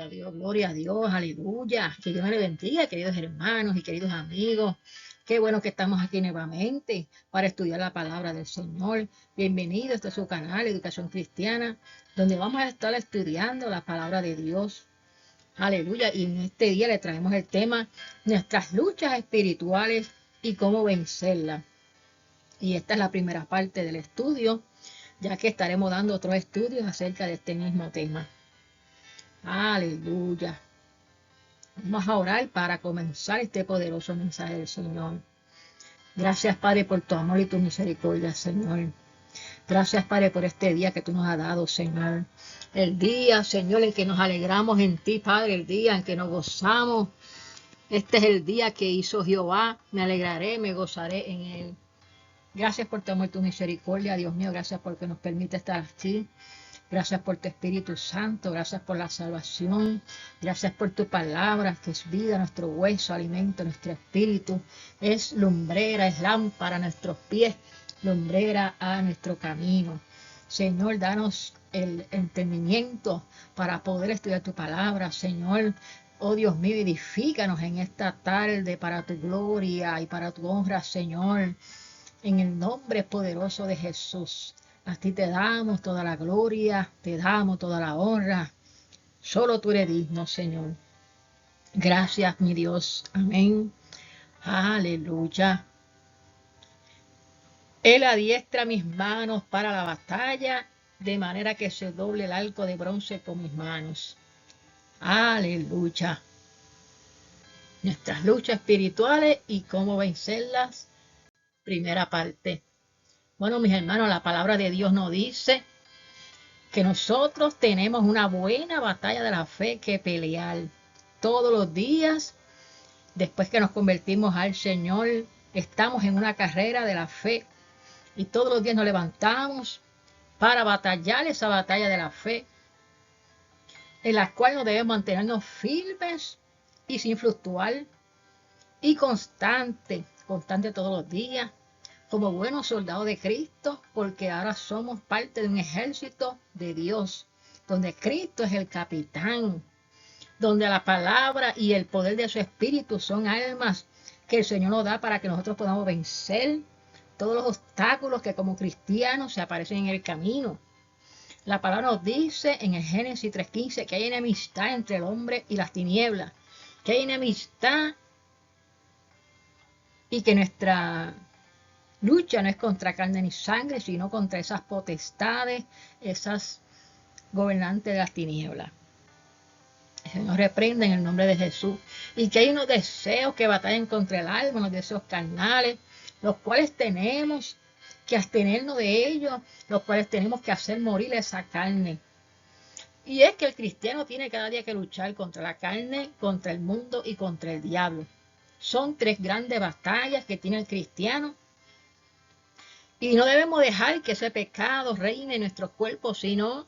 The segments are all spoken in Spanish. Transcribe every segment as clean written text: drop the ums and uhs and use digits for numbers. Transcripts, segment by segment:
gloria a Dios, aleluya. Que Dios me le bendiga, queridos hermanos y queridos amigos. Qué bueno que estamos aquí nuevamente para estudiar la palabra del Señor. Bienvenido, este es su canal, Educación Cristiana, donde vamos a estar estudiando la palabra de Dios. Aleluya. Y en este día le traemos el tema, nuestras luchas espirituales y cómo vencerlas. Y esta es la primera parte del estudio, ya que estaremos dando otros estudios acerca de este mismo tema. Aleluya. Vamos a orar para comenzar este poderoso mensaje del Señor. Gracias, Padre, por tu amor y tu misericordia, Señor. Gracias, Padre, por este día que tú nos has dado, Señor. El día, Señor, en que nos alegramos en ti, Padre, el día en que nos gozamos. Este es el día que hizo Jehová. Me alegraré, me gozaré en él. Gracias por tu amor y tu misericordia, Dios mío. Gracias porque nos permite estar aquí. Gracias por tu Espíritu Santo, gracias por la salvación, gracias por tu palabra, que es vida a nuestro hueso, alimento a nuestro espíritu, es lumbrera, es lámpara a nuestros pies, lumbrera a nuestro camino. Señor, danos el entendimiento para poder estudiar tu palabra, Señor. Oh Dios mío, edifícanos en esta tarde para tu gloria y para tu honra, Señor, en el nombre poderoso de Jesús. A ti te damos toda la gloria, te damos toda la honra. Solo tú eres digno, Señor. Gracias, mi Dios. Amén. Aleluya. Él adiestra mis manos para la batalla, de manera que se doble el arco de bronce con mis manos. Aleluya. Nuestras luchas espirituales y cómo vencerlas. Primera parte. Bueno, mis hermanos, la palabra de Dios nos dice que nosotros tenemos una buena batalla de la fe que pelear todos los días. Después que nos convertimos al Señor, estamos en una carrera de la fe y todos los días nos levantamos para batallar esa batalla de la fe, en la cual nos debemos mantenernos firmes y sin fluctuar y constante todos los días, como buenos soldados de Cristo, porque ahora somos parte de un ejército de Dios, donde Cristo es el capitán, donde la palabra y el poder de su Espíritu son armas que el Señor nos da para que nosotros podamos vencer todos los obstáculos que como cristianos se aparecen en el camino. La palabra nos dice en el Génesis 3:15 que hay enemistad entre el hombre y las tinieblas, que hay enemistad y que nuestra lucha no es contra carne ni sangre, sino contra esas potestades, esas gobernantes de las tinieblas. El Señor reprenda en el nombre de Jesús. Y que hay unos deseos que batallan contra el alma, unos deseos carnales, los cuales tenemos que abstenernos de ellos, los cuales tenemos que hacer morir esa carne. Y es que el cristiano tiene cada día que luchar contra la carne, contra el mundo y contra el diablo. Son tres grandes batallas que tiene el cristiano. Y no debemos dejar que ese pecado reine en nuestros cuerpos, sino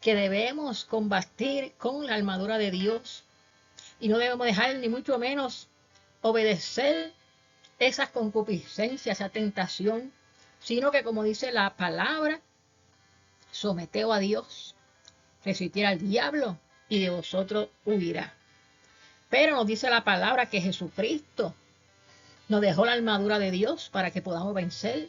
que debemos combatir con la armadura de Dios. Y no debemos dejar ni mucho menos obedecer esas concupiscencias, esa tentación, sino que, como dice la palabra, someteos a Dios, resistir al diablo y de vosotros huirá. Pero nos dice la palabra que Jesucristo nos dejó la armadura de Dios para que podamos vencer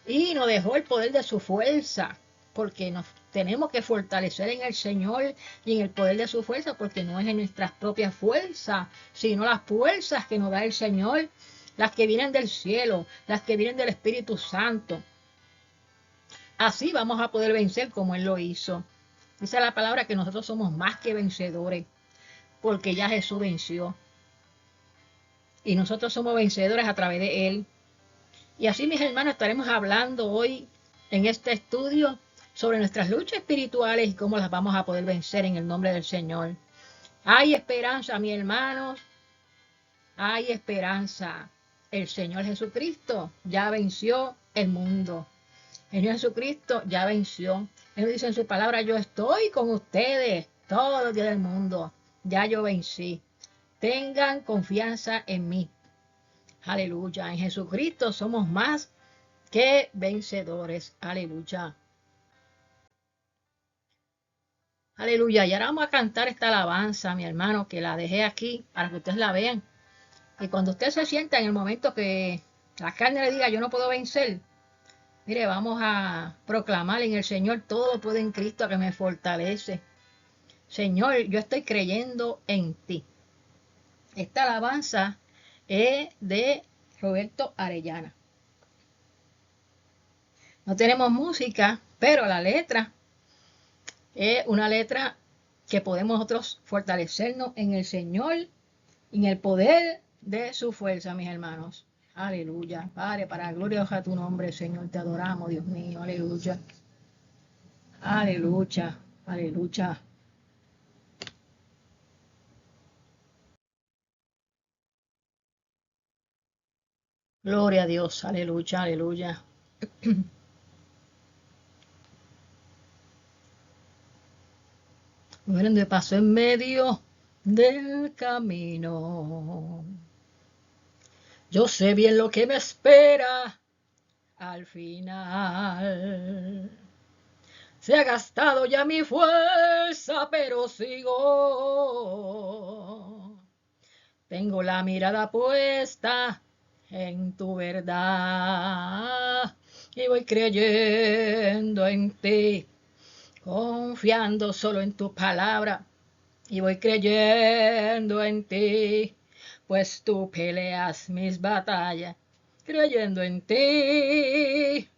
y nos dejó el poder de su fuerza, porque nos tenemos que fortalecer en el Señor y en el poder de su fuerza, porque no es en nuestras propias fuerzas, sino las fuerzas que nos da el Señor, las que vienen del cielo, las que vienen del Espíritu Santo. Así vamos a poder vencer como Él lo hizo. Dice la palabra que nosotros somos más que vencedores, porque ya Jesús venció. Y nosotros somos vencedores a través de Él. Y así, mis hermanos, estaremos hablando hoy en este estudio sobre nuestras luchas espirituales y cómo las vamos a poder vencer en el nombre del Señor. Hay esperanza, mis hermanos. Hay esperanza. El Señor Jesucristo ya venció el mundo. El Señor Jesucristo ya venció. Él dice en su palabra, yo estoy con ustedes todos los días del mundo. Ya yo vencí. Tengan confianza en mí. Aleluya. En Jesucristo somos más que vencedores. Aleluya. Aleluya. Y ahora vamos a cantar esta alabanza, mi hermano, que la dejé aquí para que ustedes la vean. Y cuando usted se sienta en el momento que la carne le diga, yo no puedo vencer, mire, vamos a proclamar en el Señor, todo lo puedo en Cristo que me fortalece. Señor, yo estoy creyendo en ti. Esta alabanza es de Roberto Arellana. No tenemos música, pero la letra es una letra que podemos nosotros fortalecernos en el Señor, en el poder de su fuerza, mis hermanos. Aleluya. Padre, para gloria a tu nombre, Señor, te adoramos, Dios mío. Aleluya. Aleluya. Aleluya. Gloria a Dios. Aleluya. Aleluya. Mueren de paso en medio del camino. Yo sé bien lo que me espera al final. Se ha gastado ya mi fuerza, pero sigo. Tengo la mirada puesta en tu verdad y voy creyendo en ti, confiando solo en tu palabra y voy creyendo en ti, pues tú peleas mis batallas, creyendo en ti.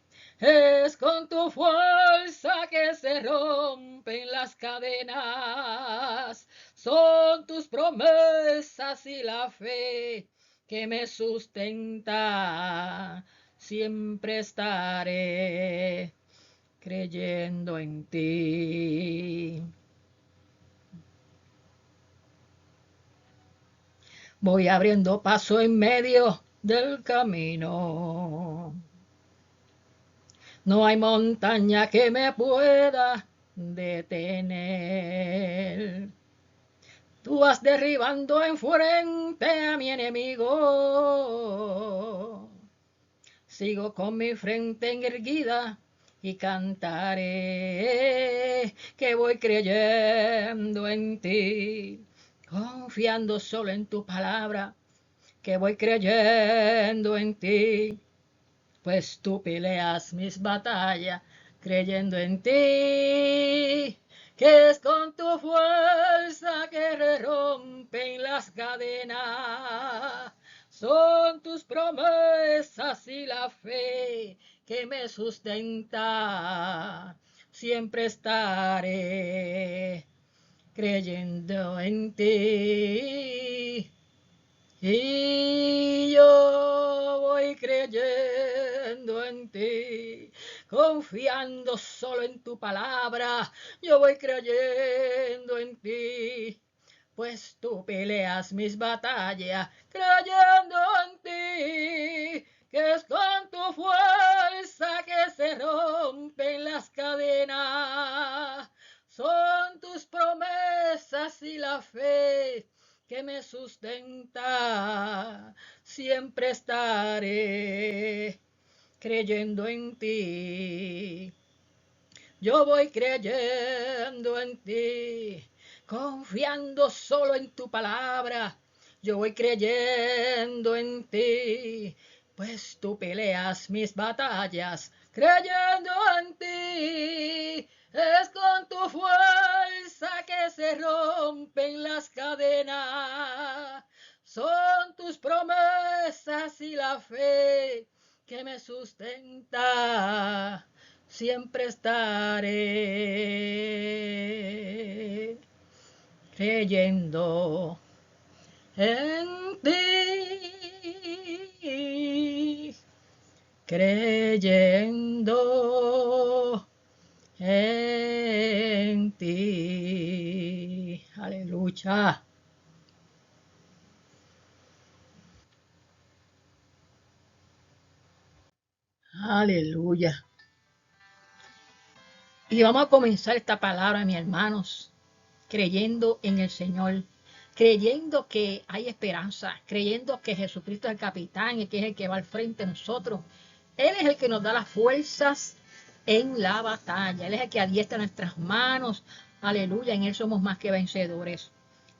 Es con tu fuerza que se rompen las cadenas, son tus promesas y la fe que me sustenta. Siempre estaré creyendo en ti. Voy abriendo paso en medio del camino. No hay montaña que me pueda detener. Tú vas derribando enfrente a mi enemigo. Sigo con mi frente erguida y cantaré que voy creyendo en ti, confiando solo en tu palabra, que voy creyendo en ti, pues tú peleas mis batallas, creyendo en ti, que es con tu fuerza que rompen las cadenas. Son tus promesas y la fe que me sustenta. Siempre estaré creyendo en ti. Y yo voy creyendo en ti, confiando solo en tu palabra. Yo voy creyendo en ti, pues tú peleas mis batallas, creyendo en ti, que es con tu fuerza que se rompen las cadenas. Son tus promesas y la fe que me sustenta. Siempre estaré creyendo en ti. Yo voy creyendo en ti, confiando solo en tu palabra. Yo voy creyendo en ti, pues tú peleas mis batallas, creyendo en ti. Es con tu fuerza que se rompen las cadenas. Son tus promesas y la fe que me sustenta. Siempre estaré creyendo en ti, creyendo en ti. Aleluya. Aleluya. Y vamos a comenzar esta palabra, mis hermanos, creyendo en el Señor, creyendo que hay esperanza, creyendo que Jesucristo es el capitán y que es el que va al frente de nosotros. Él es el que nos da las fuerzas en la batalla. Él es el que adiestra nuestras manos Aleluya, en Él somos más que vencedores.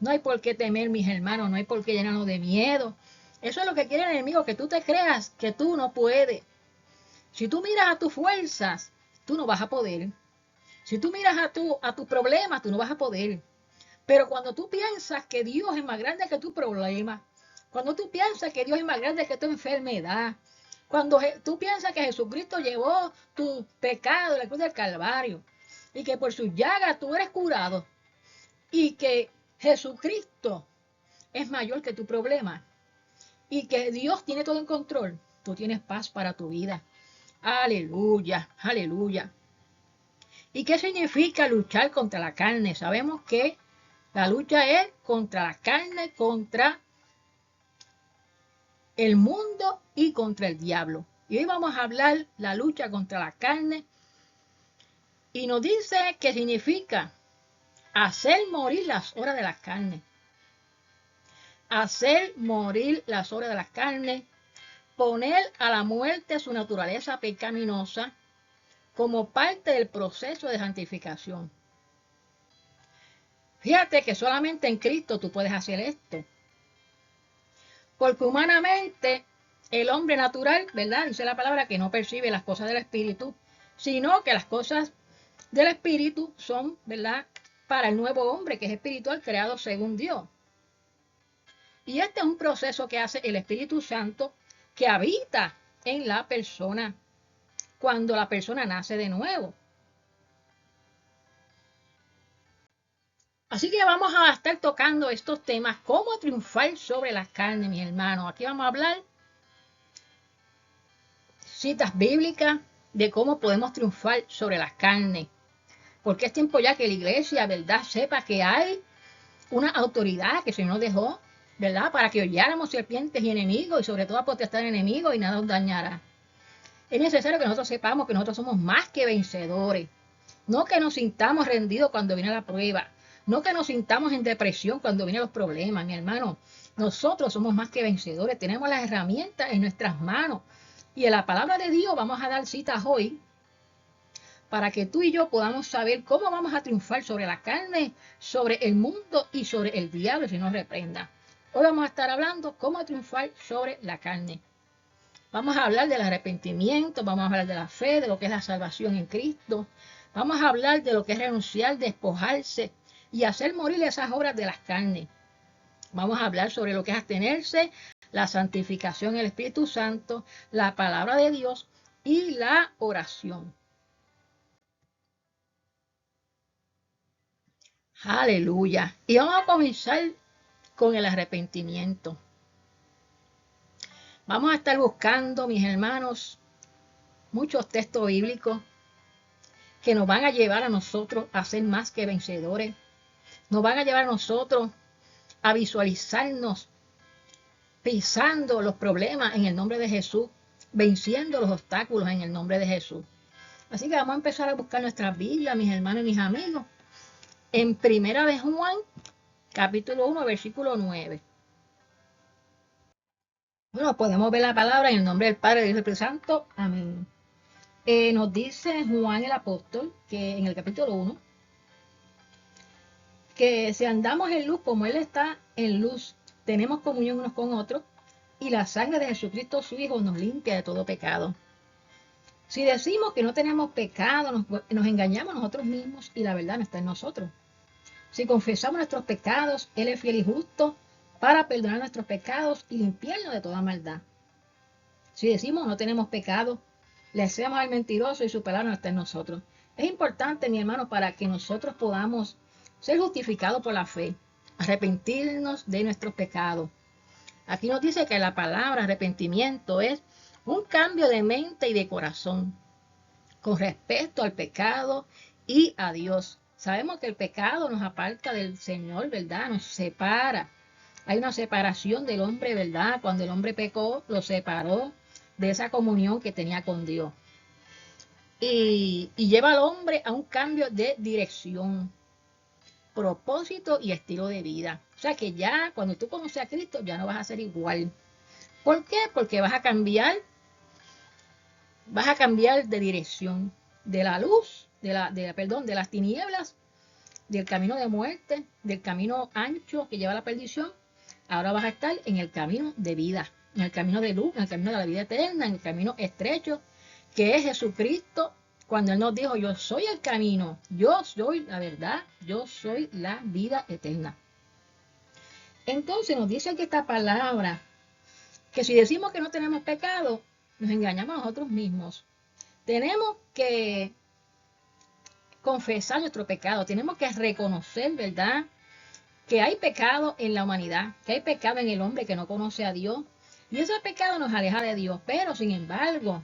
No hay por qué temer, mis hermanos, no hay por qué llenarnos de miedo. Eso es lo que quiere el enemigo, que tú te creas que tú no puedes. Si tú miras a tus fuerzas, tú no vas a poder. Si tú miras a tu problema, tú no vas a poder. Pero cuando tú piensas que Dios es más grande que tu problema, cuando tú piensas que Dios es más grande que tu enfermedad, cuando tú piensas que Jesucristo llevó tu pecado en la cruz del Calvario y que por sus llagas tú eres curado y que Jesucristo es mayor que tu problema y que Dios tiene todo en control, tú tienes paz para tu vida. Aleluya, aleluya. ¿Y qué significa luchar contra la carne? Sabemos que la lucha es contra la carne, contra el mundo y contra el diablo. Y hoy vamos a hablar la lucha contra la carne. Y nos dice que significa hacer morir las obras de la carne. Hacer morir las obras de la carne. Poner a la muerte su naturaleza pecaminosa como parte del proceso de santificación. Fíjate que solamente en Cristo tú puedes hacer esto. Porque humanamente el hombre natural, ¿verdad? Dice la palabra que no percibe las cosas del Espíritu, sino que las cosas del Espíritu son, ¿verdad? Para el nuevo hombre que es espiritual creado según Dios. Y este es un proceso que hace el Espíritu Santo que habita en la persona cuando la persona nace de nuevo. Así que vamos a estar tocando estos temas, cómo triunfar sobre la carne, mi hermano. Aquí vamos a hablar citas bíblicas de cómo podemos triunfar sobre la carne. Porque es tiempo ya que la iglesia, ¿verdad?, sepa que hay una autoridad que el Señor dejó, ¿verdad?, para que holláramos serpientes y enemigos y sobre todo a potestad de enemigos y nada nos dañará. Es necesario que nosotros sepamos que nosotros somos más que vencedores. No que nos sintamos rendidos cuando viene la prueba. No que nos sintamos en depresión cuando vienen los problemas, mi hermano. Nosotros somos más que vencedores. Tenemos las herramientas en nuestras manos. Y en la palabra de Dios vamos a dar citas hoy para que tú y yo podamos saber cómo vamos a triunfar sobre la carne, sobre el mundo y sobre el diablo si nos reprenda. Hoy vamos a estar hablando cómo triunfar sobre la carne. Vamos a hablar del arrepentimiento, vamos a hablar de la fe, de lo que es la salvación en Cristo. Vamos a hablar de lo que es renunciar, despojarse y hacer morir esas obras de las carnes. Vamos a hablar sobre lo que es abstenerse, la santificación, el Espíritu Santo, la palabra de Dios y la oración. Aleluya. Y vamos a comenzar con el arrepentimiento. Vamos a estar buscando, mis hermanos, muchos textos bíblicos que nos van a llevar a nosotros a ser más que vencedores. Nos van a llevar a nosotros a visualizarnos pisando los problemas en el nombre de Jesús, venciendo los obstáculos en el nombre de Jesús. Así que vamos a empezar a buscar nuestras Biblias, mis hermanos y mis amigos, en Primera de Juan, capítulo 1, versículo 9. Bueno, podemos ver la palabra en el nombre del Padre, del Hijo y del Espíritu Santo. Amén. Nos dice Juan el apóstol, que en el capítulo 1, que si andamos en luz como Él está en luz, tenemos comunión unos con otros, y la sangre de Jesucristo su Hijo nos limpia de todo pecado. Si decimos que no tenemos pecado, nos engañamos nosotros mismos y la verdad no está en nosotros. Si confesamos nuestros pecados, Él es fiel y justo para perdonar nuestros pecados y limpiarnos de toda maldad. Si decimos no tenemos pecado, le hacemos al mentiroso y su palabra no está en nosotros. Es importante, mi hermano, para que nosotros podamos ser justificados por la fe, arrepentirnos de nuestros pecados. Aquí nos dice que la palabra arrepentimiento es un cambio de mente y de corazón con respecto al pecado y a Dios. Sabemos que el pecado nos aparta del Señor, ¿verdad? Nos separa. Hay una separación del hombre, ¿verdad? Cuando el hombre pecó, lo separó de esa comunión que tenía con Dios. Y lleva al hombre a un cambio de dirección, propósito y estilo de vida. O sea que ya cuando tú conoces a Cristo ya no vas a ser igual. ¿Por qué? Porque vas a cambiar de dirección, de la luz, de las tinieblas del camino de muerte, del camino ancho que lleva a la perdición, ahora vas a estar en el camino de vida, en el camino de luz, en el camino de la vida eterna, en el camino estrecho, que es Jesucristo, cuando Él nos dijo, yo soy el camino, yo soy la verdad, yo soy la vida eterna. Entonces nos dice aquí esta palabra, que si decimos que no tenemos pecado, nos engañamos a nosotros mismos. Tenemos que confesar nuestro pecado, tenemos que reconocer, ¿verdad?, que hay pecado en la humanidad, que hay pecado en el hombre que no conoce a Dios, y ese pecado nos aleja de Dios, pero sin embargo,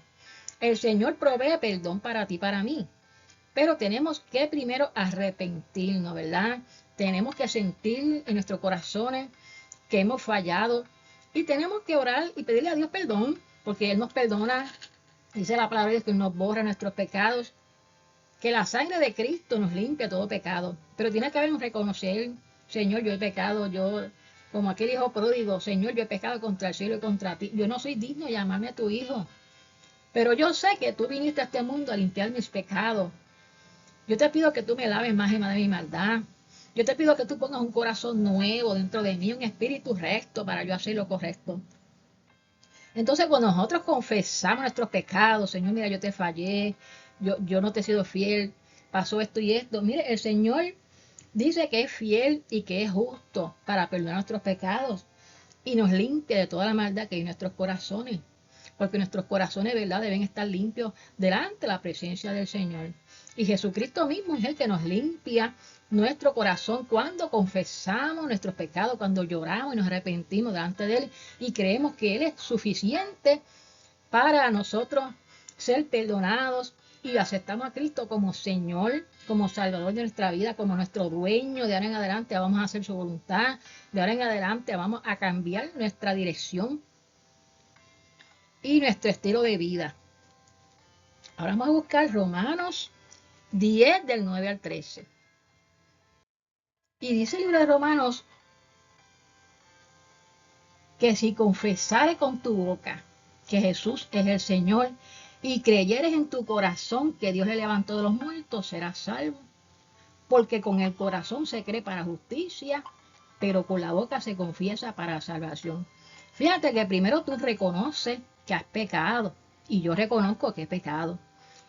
el Señor provee perdón para ti y para mí, pero tenemos que primero arrepentirnos, ¿verdad? Tenemos que sentir en nuestros corazones que hemos fallado y tenemos que orar y pedirle a Dios perdón, porque Él nos perdona, dice la palabra de Dios que nos borra nuestros pecados, que la sangre de Cristo nos limpia todo pecado, pero tiene que haber un reconocer, Señor, yo he pecado, yo, como aquel hijo pródigo, Señor, yo he pecado contra el cielo y contra ti, yo no soy digno de llamarme a tu hijo, pero yo sé que tú viniste a este mundo a limpiar mis pecados. Yo te pido que tú me laves más y más de mi maldad. Yo te pido que tú pongas un corazón nuevo dentro de mí, un espíritu recto para yo hacer lo correcto. Entonces, cuando nosotros confesamos nuestros pecados, Señor, mira, yo te fallé, yo no te he sido fiel, pasó esto y esto. Mire, el Señor dice que es fiel y que es justo para perdonar nuestros pecados y nos limpia de toda la maldad que hay en nuestros corazones. Porque nuestros corazones, ¿verdad?, deben estar limpios delante de la presencia del Señor. Y Jesucristo mismo es el que nos limpia nuestro corazón cuando confesamos nuestros pecados, cuando lloramos y nos arrepentimos delante de Él y creemos que Él es suficiente para nosotros ser perdonados y aceptamos a Cristo como Señor, como Salvador de nuestra vida, como nuestro dueño. De ahora en adelante vamos a hacer su voluntad, de ahora en adelante vamos a cambiar nuestra dirección y nuestro estilo de vida. Ahora vamos a buscar Romanos 10 del 9 al 13. Y dice el libro de Romanos que si confesares con tu boca que Jesús es el Señor y creyeres en tu corazón que Dios le levantó de los muertos, serás salvo. Porque con el corazón se cree para justicia, pero con la boca se confiesa para salvación. Fíjate que primero tú reconoces que has pecado, y yo reconozco que he pecado.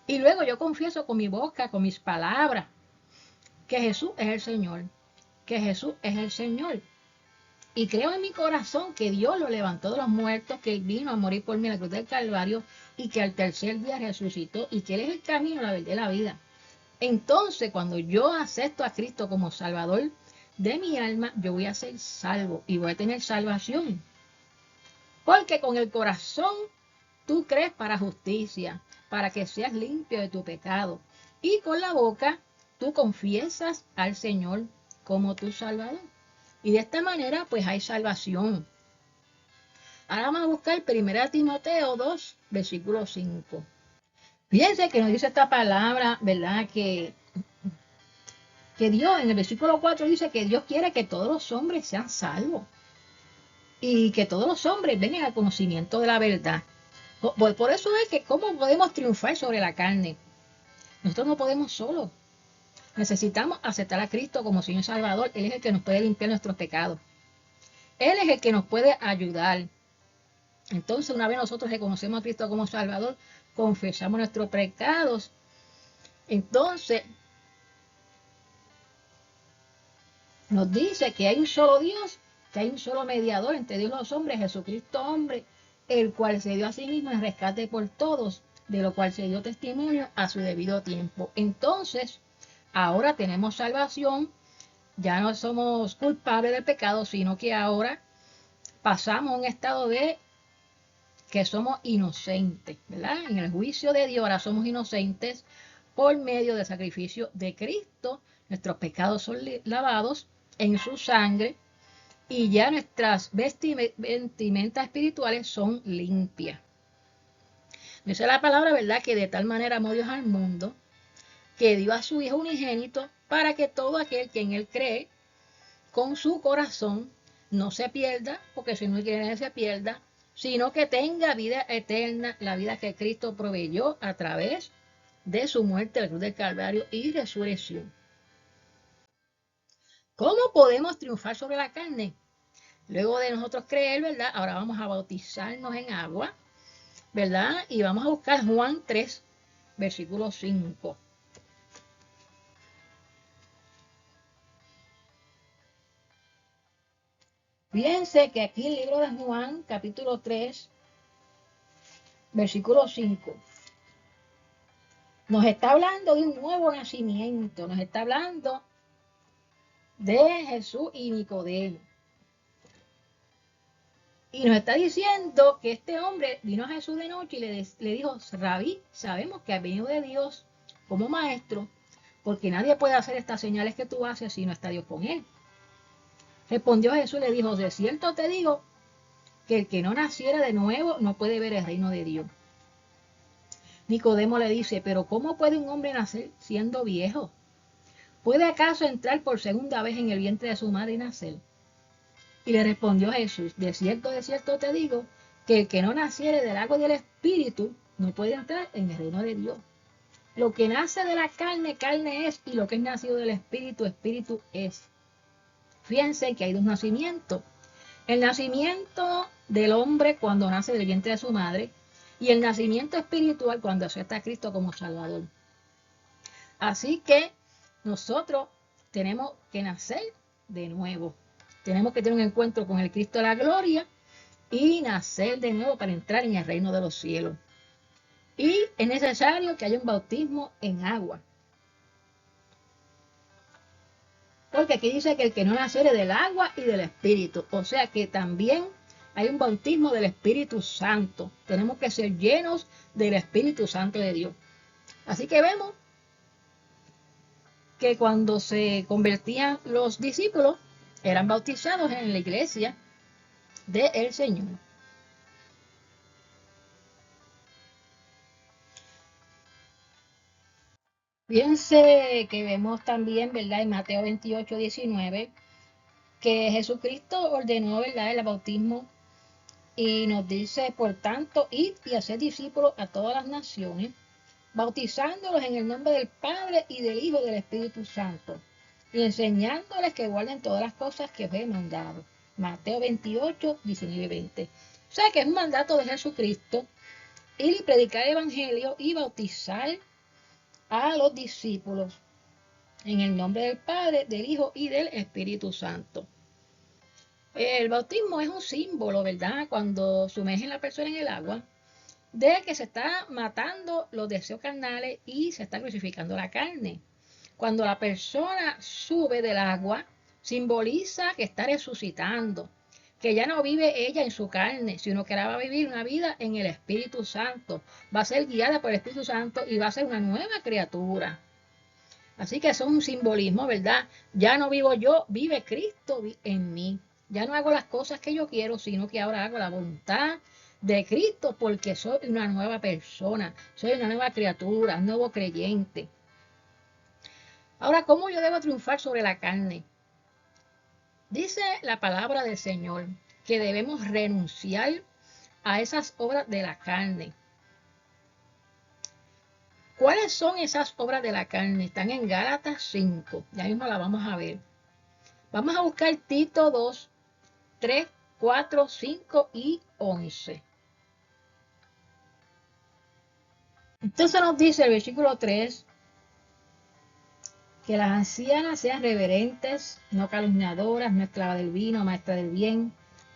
Y luego yo confieso con mi boca, con mis palabras, que Jesús es el Señor, que Jesús es el Señor. Y creo en mi corazón que Dios lo levantó de los muertos, que Él vino a morir por mí en la cruz del Calvario y que al tercer día resucitó y que Él es el camino, la verdad y la vida. Entonces, cuando yo acepto a Cristo como Salvador de mi alma, yo voy a ser salvo y voy a tener salvación. Porque con el corazón tú crees para justicia, para que seas limpio de tu pecado. Y con la boca tú confiesas al Señor como tu Salvador. Y de esta manera, pues hay salvación. Ahora vamos a buscar 1 Timoteo 2, versículo 5. Fíjense que nos dice esta palabra, ¿verdad? Que Dios, en el versículo 4 dice que Dios quiere que todos los hombres sean salvos. Y que todos los hombres vengan al conocimiento de la verdad. Por eso es que ¿cómo podemos triunfar sobre la carne? Nosotros no podemos solos. Necesitamos aceptar a Cristo como Señor Salvador. Él es el que nos puede limpiar nuestros pecados. Él es el que nos puede ayudar. Entonces, una vez nosotros reconocemos a Cristo como Salvador, confesamos nuestros pecados. Entonces, nos dice que hay un solo Dios, que hay un solo mediador entre Dios y los hombres, Jesucristo hombre, el cual se dio a sí mismo en rescate por todos, de lo cual se dio testimonio a su debido tiempo. Entonces, ahora tenemos salvación, ya no somos culpables del pecado, sino que ahora pasamos a un estado de que somos inocentes, ¿verdad? En el juicio de Dios ahora somos inocentes por medio del sacrificio de Cristo. Nuestros pecados son lavados en su sangre y ya nuestras vestimentas espirituales son limpias. Dice la palabra, ¿verdad?, que de tal manera amó Dios al mundo que dio a su Hijo unigénito para que todo aquel que en Él cree con su corazón no se pierda, porque si no quiere se pierda, sino que tenga vida eterna, la vida que Cristo proveyó a través de su muerte, la cruz del Calvario y resurrección. ¿Cómo podemos triunfar sobre la carne? Luego de nosotros creer, ¿verdad? Ahora vamos a bautizarnos en agua, ¿verdad? Y vamos a buscar Juan 3, versículo 5. Fíjense que aquí el libro de Juan, capítulo 3, versículo 5, nos está hablando de un nuevo nacimiento, nos está hablando de Jesús y Nicodemo. Y nos está diciendo que este hombre vino a Jesús de noche y le dijo, Rabí, sabemos que has venido de Dios como maestro, porque nadie puede hacer estas señales que tú haces si no está Dios con él. Respondió Jesús y le dijo, de cierto te digo que el que no naciera de nuevo no puede ver el reino de Dios. Nicodemo le dice, pero ¿cómo puede un hombre nacer siendo viejo? ¿Puede acaso entrar por segunda vez en el vientre de su madre y nacer? Y le respondió Jesús, de cierto te digo, que el que no naciere del agua y del Espíritu no puede entrar en el reino de Dios. Lo que nace de la carne, carne es, y lo que es nacido del Espíritu, Espíritu es. Fíjense que hay dos nacimientos. El nacimiento del hombre cuando nace del vientre de su madre y el nacimiento espiritual cuando acepta a Cristo como Salvador. Así que nosotros tenemos que nacer de nuevo. Tenemos que tener un encuentro con el Cristo de la gloria y nacer de nuevo para entrar en el reino de los cielos. Y es necesario que haya un bautismo en agua. Porque aquí dice que el que no naciere del agua y del Espíritu. O sea que también hay un bautismo del Espíritu Santo. Tenemos que ser llenos del Espíritu Santo de Dios. Así que vemos que cuando se convertían los discípulos, eran bautizados en la iglesia del Señor. Fíjense que vemos también, ¿verdad? En Mateo 28, 19, que Jesucristo ordenó, ¿verdad?, el bautismo y nos dice, por tanto, id y haced discípulos a todas las naciones, bautizándolos en el nombre del Padre y del Hijo y del Espíritu Santo, y enseñándoles que guarden todas las cosas que os he mandado. Mateo 28, 19 y 20. O sea que es un mandato de Jesucristo ir y predicar el Evangelio y bautizar a los discípulos en el nombre del Padre, del Hijo y del Espíritu Santo. El bautismo es un símbolo, ¿verdad? Cuando sumergen la persona en el agua, de que se está matando los deseos carnales y se está crucificando la carne. Cuando la persona sube del agua, simboliza que está resucitando, que ya no vive ella en su carne, sino que ahora va a vivir una vida en el Espíritu Santo. Va a ser guiada por el Espíritu Santo y va a ser una nueva criatura. Así que eso es un simbolismo, ¿verdad? Ya no vivo yo, vive Cristo en mí. Ya no hago las cosas que yo quiero, sino que ahora hago la voluntad de Cristo porque soy una nueva persona, soy una nueva criatura, un nuevo creyente. Ahora, ¿cómo yo debo triunfar sobre la carne? Dice la palabra del Señor que debemos renunciar a esas obras de la carne. ¿Cuáles son esas obras de la carne? Están en Gálatas 5. Ya mismo la vamos a ver. Vamos a buscar Tito 2, 3, 4, 5 y 11. Entonces nos dice el versículo 3 que las ancianas sean reverentes, no calumniadoras, no esclavas del vino, maestras del bien,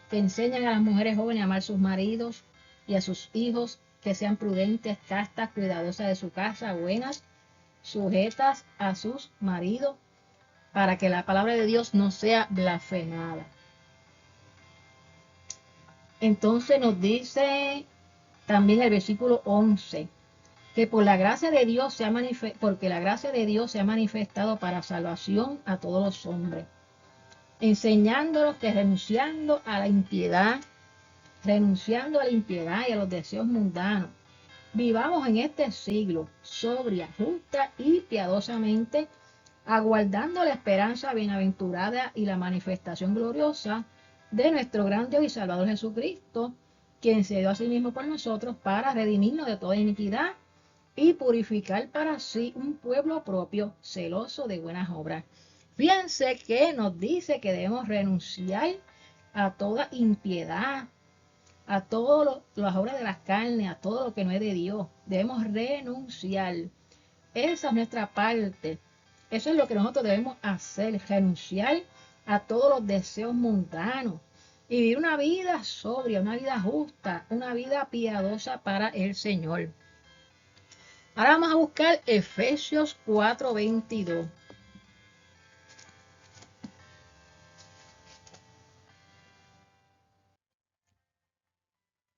que enseñan a las mujeres jóvenes a amar a sus maridos y a sus hijos, que sean prudentes, castas, cuidadosas de su casa, buenas, sujetas a sus maridos, para que la palabra de Dios no sea blasfemada. Entonces nos dice también el versículo 11, que por la gracia de Dios porque la gracia de Dios se ha manifestado para salvación a todos los hombres, enseñándolos que renunciando a la impiedad y a los deseos mundanos, vivamos en este siglo sobria, justa y piadosamente, aguardando la esperanza bienaventurada y la manifestación gloriosa de nuestro gran Dios y Salvador Jesucristo, quien se dio a sí mismo por nosotros para redimirnos de toda iniquidad y purificar para sí un pueblo propio, celoso de buenas obras. Fíjense que nos dice que debemos renunciar a toda impiedad, a todas las obras de la carne, a todo lo que no es de Dios. Debemos renunciar. Esa es nuestra parte. Eso es lo que nosotros debemos hacer, renunciar a todos los deseos mundanos y vivir una vida sobria, una vida justa, una vida piadosa para el Señor. Ahora vamos a buscar Efesios 4:22.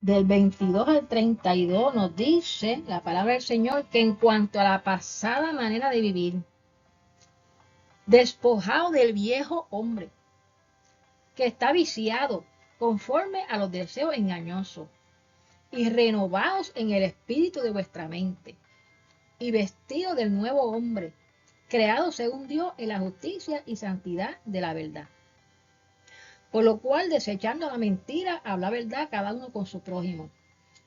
Del 22 al 32 nos dice la palabra del Señor que en cuanto a la pasada manera de vivir, despojado del viejo hombre, que está viciado conforme a los deseos engañosos, y renovados en el espíritu de vuestra mente, y vestido del nuevo hombre, creado según Dios en la justicia y santidad de la verdad. Por lo cual, desechando la mentira, habla verdad cada uno con su prójimo,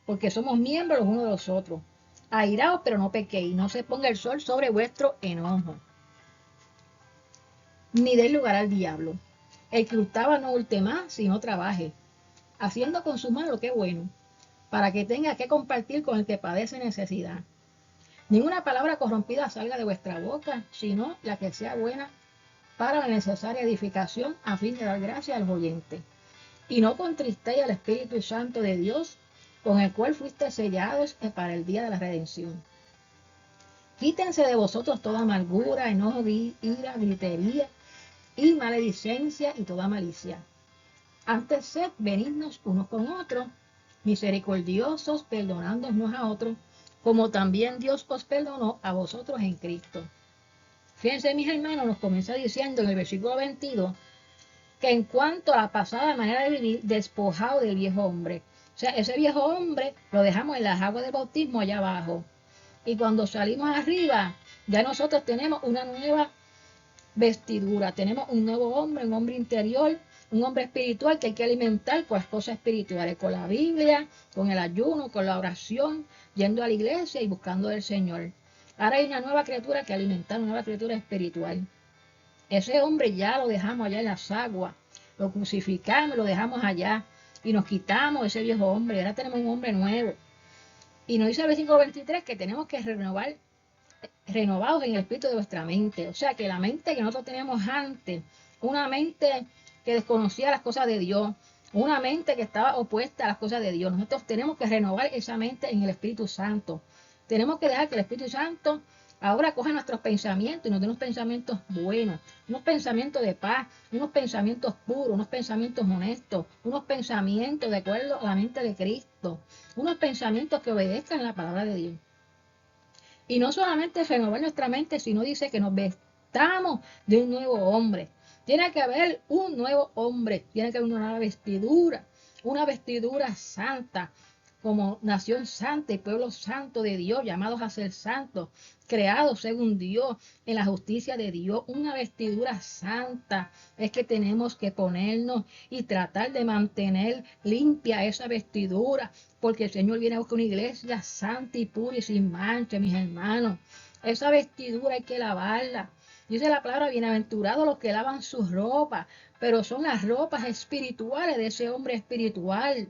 porque somos miembros los unos de los otros. Airaos, pero no pequéis, no se ponga el sol sobre vuestro enojo, ni dé lugar al diablo. El que hurtaba no hurte más, sino trabaje, haciendo con su mano lo que es bueno, para que tenga que compartir con el que padece necesidad. Ninguna palabra corrompida salga de vuestra boca, sino la que sea buena para la necesaria edificación, a fin de dar gracia al oyente. Y no contristéis al Espíritu Santo de Dios, con el cual fuiste sellados para el día de la redención. Quítense de vosotros toda amargura, enojo, ira, gritería y maledicencia y toda malicia. Antes sed benignos unos con otros, misericordiosos, perdonándonos a otros, como también Dios os perdonó a vosotros en Cristo. Fíjense, mis hermanos, nos comienza diciendo en el versículo 22 que en cuanto a la pasada manera de vivir, despojado del viejo hombre. O sea, ese viejo hombre lo dejamos en las aguas del bautismo allá abajo. Y cuando salimos arriba, ya nosotros tenemos una nueva vestidura, tenemos un nuevo hombre, un hombre interior, un hombre espiritual que hay que alimentar con las cosas espirituales, con la Biblia, con el ayuno, con la oración, yendo a la iglesia y buscando al Señor. Ahora hay una nueva criatura que alimentar, una nueva criatura espiritual. Ese hombre ya lo dejamos allá en las aguas, lo crucificamos, lo dejamos allá y nos quitamos ese viejo hombre. Ahora tenemos un hombre nuevo. Y nos dice el versículo 23 que tenemos que renovados en el espíritu de vuestra mente. O sea, que la mente que nosotros teníamos antes, una mente que desconocía las cosas de Dios, una mente que estaba opuesta a las cosas de Dios. Nosotros tenemos que renovar esa mente en el Espíritu Santo. Tenemos que dejar que el Espíritu Santo ahora coja nuestros pensamientos y nos dé unos pensamientos buenos, unos pensamientos de paz, unos pensamientos puros, unos pensamientos honestos, unos pensamientos de acuerdo a la mente de Cristo, unos pensamientos que obedezcan la palabra de Dios. Y no solamente renovar nuestra mente, sino dice que nos vestamos de un nuevo hombre. Tiene que haber un nuevo hombre, tiene que haber una una vestidura santa, como nación santa y pueblo santo de Dios, llamados a ser santos, creados según Dios, en la justicia de Dios, una vestidura santa. Es que tenemos que ponernos y tratar de mantener limpia esa vestidura, porque el Señor viene a buscar una iglesia santa y pura y sin mancha, mis hermanos. Esa vestidura hay que lavarla. Dice la palabra, bienaventurados los que lavan sus ropas, pero son las ropas espirituales de ese hombre espiritual.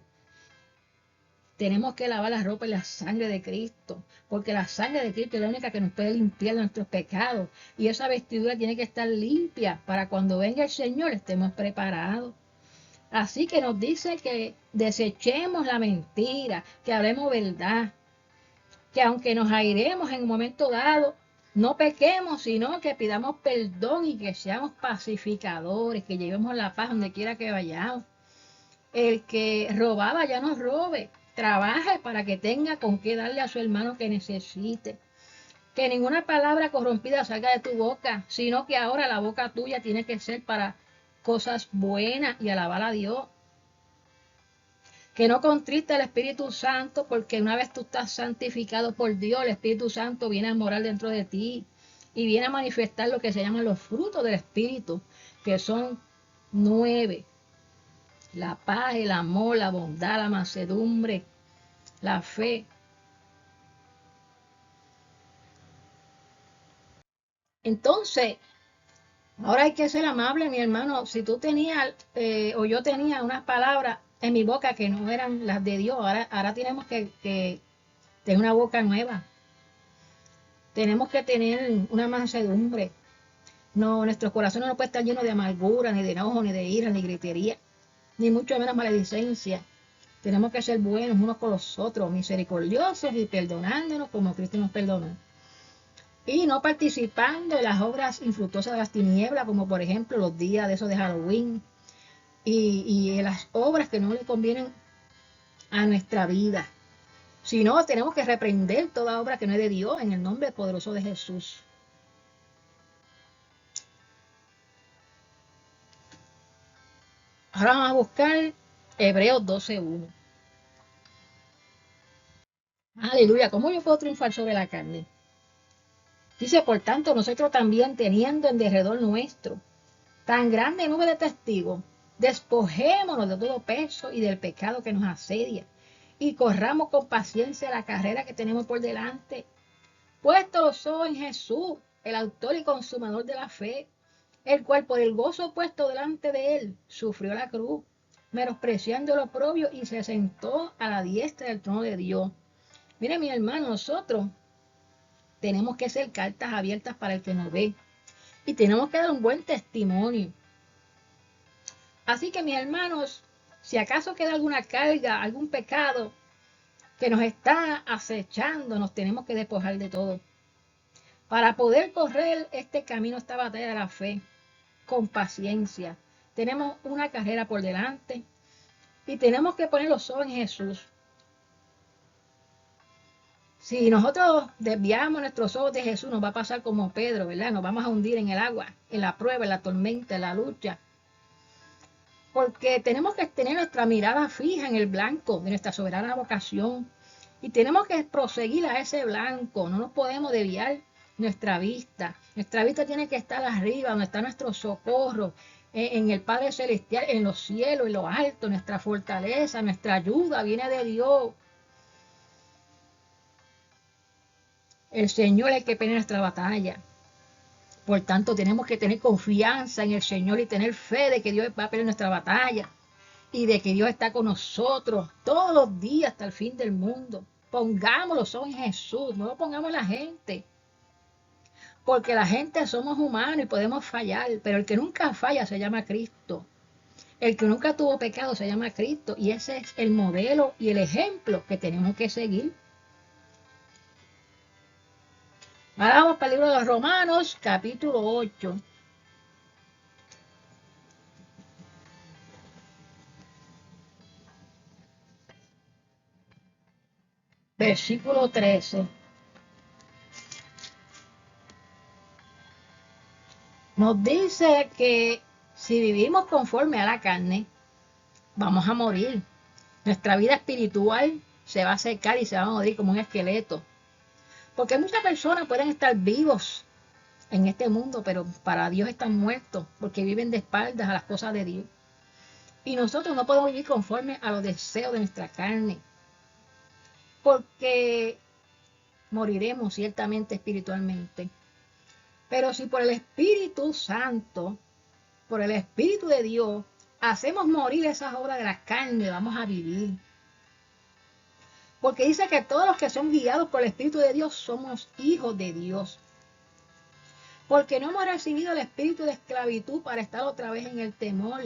Tenemos que lavar la ropa y la sangre de Cristo, porque la sangre de Cristo es la única que nos puede limpiar de nuestros pecados. Y esa vestidura tiene que estar limpia para cuando venga el Señor estemos preparados. Así que nos dice que desechemos la mentira, que hablemos verdad, que aunque nos airemos en un momento dado, no pequemos, sino que pidamos perdón y que seamos pacificadores, que llevemos la paz donde quiera que vayamos. El que robaba ya no robe, trabaje para que tenga con qué darle a su hermano que necesite. Que ninguna palabra corrompida salga de tu boca, sino que ahora la boca tuya tiene que ser para cosas buenas y alabar a Dios. Que no contriste al Espíritu Santo, porque una vez tú estás santificado por Dios, el Espíritu Santo viene a morar dentro de ti y viene a manifestar lo que se llaman los frutos del Espíritu, que son 9. La paz, el amor, la bondad, la mansedumbre, la fe. Entonces, Ahora hay que ser amable, mi hermano. Si tú tenías o yo tenía unas palabras en mi boca que no eran las de Dios, ahora tenemos que tener una boca nueva. Tenemos que tener una mansedumbre. No, nuestros corazones no pueden estar llenos de amargura, ni de enojo, ni de ira, ni gritería, ni mucho menos maledicencia. Tenemos que ser buenos unos con los otros, misericordiosos y perdonándonos como Cristo nos perdonó. Y no participando en las obras infructuosas de las tinieblas, como por ejemplo los días de esos de Halloween, y en las obras que no le convienen a nuestra vida. Si no, tenemos que reprender toda obra que no es de Dios en el nombre poderoso de Jesús. Ahora vamos a buscar Hebreos 12:1. Aleluya, ¿cómo yo puedo triunfar sobre la carne? Dice, por tanto, nosotros también teniendo en derredor nuestro tan grande nube de testigos, despojémonos de todo peso y del pecado que nos asedia, y corramos con paciencia la carrera que tenemos por delante, puesto los ojos en Jesús, el autor y consumador de la fe, el cual por el gozo puesto delante de él sufrió la cruz, menospreciando lo propio y se sentó a la diestra del trono de Dios. Mire, mi hermano, nosotros tenemos que ser cartas abiertas para el que nos ve y tenemos que dar un buen testimonio. Así que, mis hermanos, si acaso queda alguna carga, algún pecado que nos está acechando, nos tenemos que despojar de todo para poder correr este camino, esta batalla de la fe con paciencia. Tenemos una carrera por delante y tenemos que poner los ojos en Jesús. Si nosotros desviamos nuestros ojos de Jesús, nos va a pasar como Pedro, ¿verdad? Nos vamos a hundir en el agua, en la prueba, en la tormenta, en la lucha. Porque tenemos que tener nuestra mirada fija en el blanco de nuestra soberana vocación. Y tenemos que proseguir a ese blanco. No nos podemos desviar nuestra vista. Nuestra vista tiene que estar arriba, donde está nuestro socorro, en el Padre Celestial, en los cielos, en lo alto. Nuestra fortaleza, nuestra ayuda viene de Dios. El Señor es el que pelea nuestra batalla. Por tanto, tenemos que tener confianza en el Señor y tener fe de que Dios va a pelear nuestra batalla y de que Dios está con nosotros todos los días hasta el fin del mundo. Pongamos los ojos en Jesús, no lo pongamos en la gente. Porque la gente somos humanos y podemos fallar, pero el que nunca falla se llama Cristo. El que nunca tuvo pecado se llama Cristo y ese es el modelo y el ejemplo que tenemos que seguir. Ahora vamos para el libro de los Romanos, capítulo 8. Versículo 13. Nos dice que si vivimos conforme a la carne, vamos a morir. Nuestra vida espiritual se va a secar y se va a morir como un esqueleto. Porque muchas personas pueden estar vivos en este mundo, pero para Dios están muertos, porque viven de espaldas a las cosas de Dios. Y nosotros no podemos vivir conforme a los deseos de nuestra carne, porque moriremos ciertamente espiritualmente. Pero si por el Espíritu Santo, por el Espíritu de Dios, hacemos morir esas obras de la carne, vamos a vivir. Porque dice que todos los que son guiados por el Espíritu de Dios somos hijos de Dios. Porque no hemos recibido el espíritu de esclavitud para estar otra vez en el temor,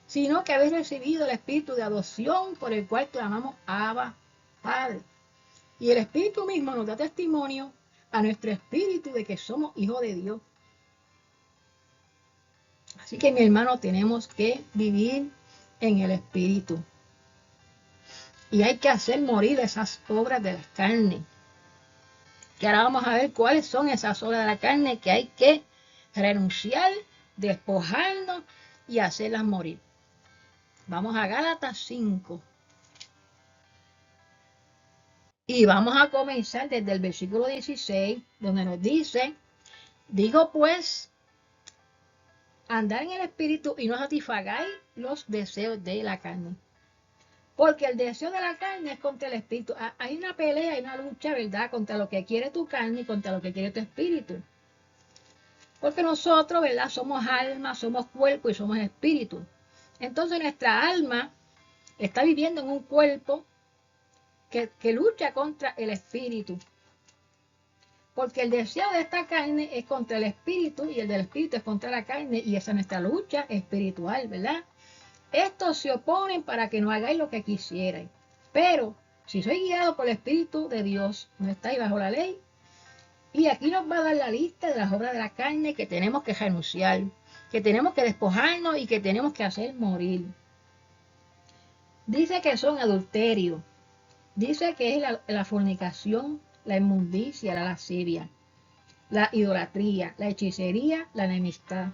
sino que habéis recibido el espíritu de adopción por el cual clamamos Abba, Padre. Y el Espíritu mismo nos da testimonio a nuestro espíritu de que somos hijos de Dios. Así que, mi hermano, tenemos que vivir en el Espíritu. Y hay que hacer morir esas obras de la carne. Que ahora vamos a ver cuáles son esas obras de la carne que hay que renunciar, despojarnos y hacerlas morir. Vamos a Gálatas 5. Y vamos a comenzar desde el versículo 16, donde nos dice, digo pues, andar en el Espíritu y no satisfagáis los deseos de la carne. Porque el deseo de la carne es contra el Espíritu. Hay una pelea, hay una lucha, ¿verdad? Contra lo que quiere tu carne y contra lo que quiere tu Espíritu. Porque nosotros, ¿verdad? Somos alma, somos cuerpo y somos espíritu. Entonces nuestra alma está viviendo en un cuerpo que lucha contra el espíritu. Porque el deseo de esta carne es contra el espíritu y el del espíritu es contra la carne y esa es nuestra lucha espiritual, ¿verdad? Estos se oponen para que no hagáis lo que quisierais. Pero si soy guiado por el Espíritu de Dios, no estáis bajo la ley. Y aquí nos va a dar la lista de las obras de la carne que tenemos que renunciar, que tenemos que despojarnos y que tenemos que hacer morir. Dice que son adulterio. Dice que es la fornicación, la inmundicia, la lascivia, la idolatría, la hechicería, la enemistad.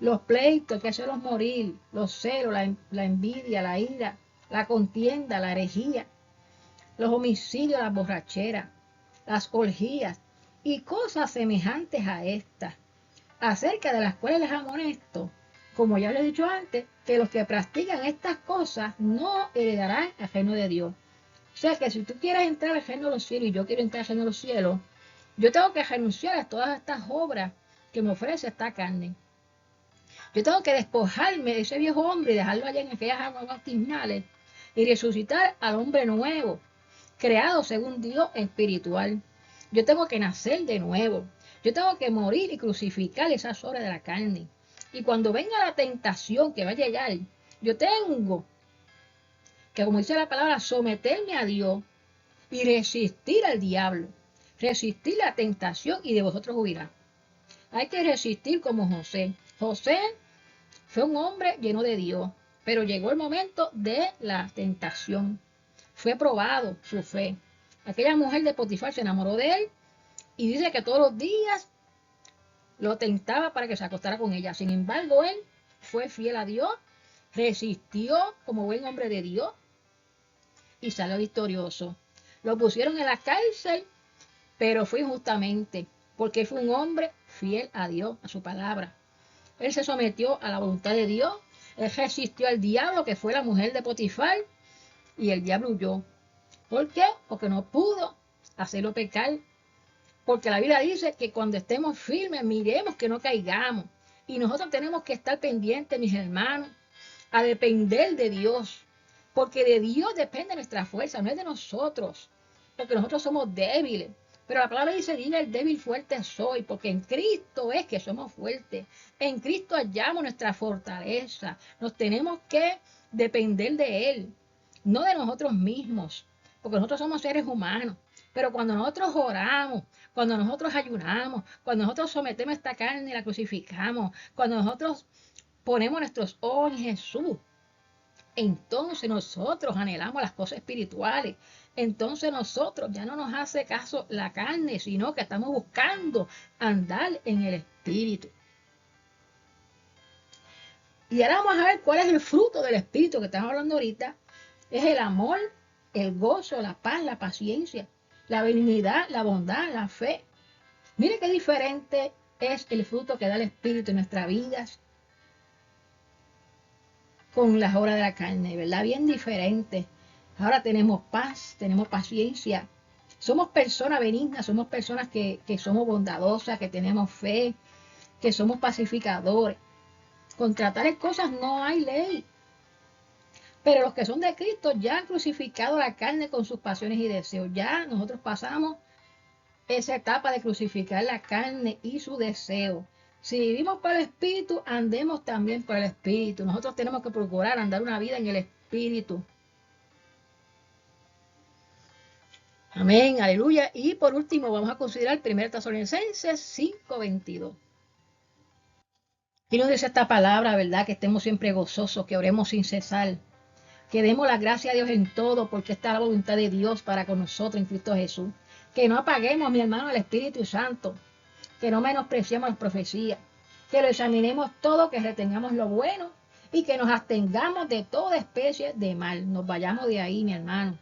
Los pleitos, que hacerlos morir, los celos, la envidia, la ira, la contienda, la herejía, los homicidios, las borracheras, las orgías y cosas semejantes a estas, acerca de las cuales les amonesto, como ya les he dicho antes, que los que practican estas cosas no heredarán el reino de Dios. O sea que si tú quieres entrar al reino de los cielos y yo quiero entrar al reino de los cielos, yo tengo que renunciar a todas estas obras que me ofrece esta carne. Yo tengo que despojarme de ese viejo hombre y dejarlo allá en aquellas aguas bautismales y resucitar al hombre nuevo, creado según Dios espiritual. Yo tengo que nacer de nuevo. Yo tengo que morir y crucificar esas obras de la carne. Y cuando venga la tentación que va a llegar, yo tengo que, como dice la palabra, someterme a Dios y resistir al diablo. Resistir la tentación y de vosotros huirá. Hay que resistir como José. José fue un hombre lleno de Dios, pero llegó el momento de la tentación. Fue probado su fe. Aquella mujer de Potifar se enamoró de él y dice que todos los días lo tentaba para que se acostara con ella. Sin embargo, él fue fiel a Dios, resistió como buen hombre de Dios y salió victorioso. Lo pusieron en la cárcel, pero fue injustamente, porque fue un hombre fiel a Dios, a su palabra. Él se sometió a la voluntad de Dios, él resistió al diablo, que fue la mujer de Potifar, y el diablo huyó. ¿Por qué? Porque no pudo hacerlo pecar. Porque la Biblia dice que cuando estemos firmes, miremos que no caigamos. Y nosotros tenemos que estar pendientes, mis hermanos, a depender de Dios. Porque de Dios depende nuestra fuerza, no es de nosotros. Porque nosotros somos débiles. Pero la palabra dice, dile el débil fuerte soy, porque en Cristo es que somos fuertes. En Cristo hallamos nuestra fortaleza. Nos tenemos que depender de Él, no de nosotros mismos, porque nosotros somos seres humanos. Pero cuando nosotros oramos, cuando nosotros ayunamos, cuando nosotros sometemos esta carne y la crucificamos, cuando nosotros ponemos nuestros ojos en Jesús, entonces nosotros anhelamos las cosas espirituales. Entonces nosotros ya no nos hace caso la carne, sino que estamos buscando andar en el espíritu. Y ahora vamos a ver cuál es el fruto del espíritu que estamos hablando ahorita. Es el amor, el gozo, la paz, la paciencia, la benignidad, la bondad, la fe. Mire qué diferente es el fruto que da el espíritu en nuestras vidas con las obras de la carne, ¿verdad? Bien diferente. Ahora tenemos paz, tenemos paciencia. Somos personas benignas, somos personas que somos bondadosas, que tenemos fe, que somos pacificadores. Contra tales cosas no hay ley. Pero los que son de Cristo ya han crucificado la carne con sus pasiones y deseos. Ya nosotros pasamos esa etapa de crucificar la carne y su deseo. Si vivimos por el Espíritu, andemos también por el Espíritu. Nosotros tenemos que procurar andar una vida en el Espíritu. Amén, aleluya. Y por último vamos a considerar 1 Tesalonicenses 5:22. Y nos dice esta palabra, ¿verdad? Que estemos siempre gozosos, que oremos sin cesar, que demos la gracia a Dios en todo, porque esta es la voluntad de Dios para con nosotros en Cristo Jesús. Que no apaguemos, mi hermano, el Espíritu Santo, que no menospreciemos las profecías, que lo examinemos todo, que retengamos lo bueno y que nos abstengamos de toda especie de mal. Nos vayamos de ahí, mi hermano.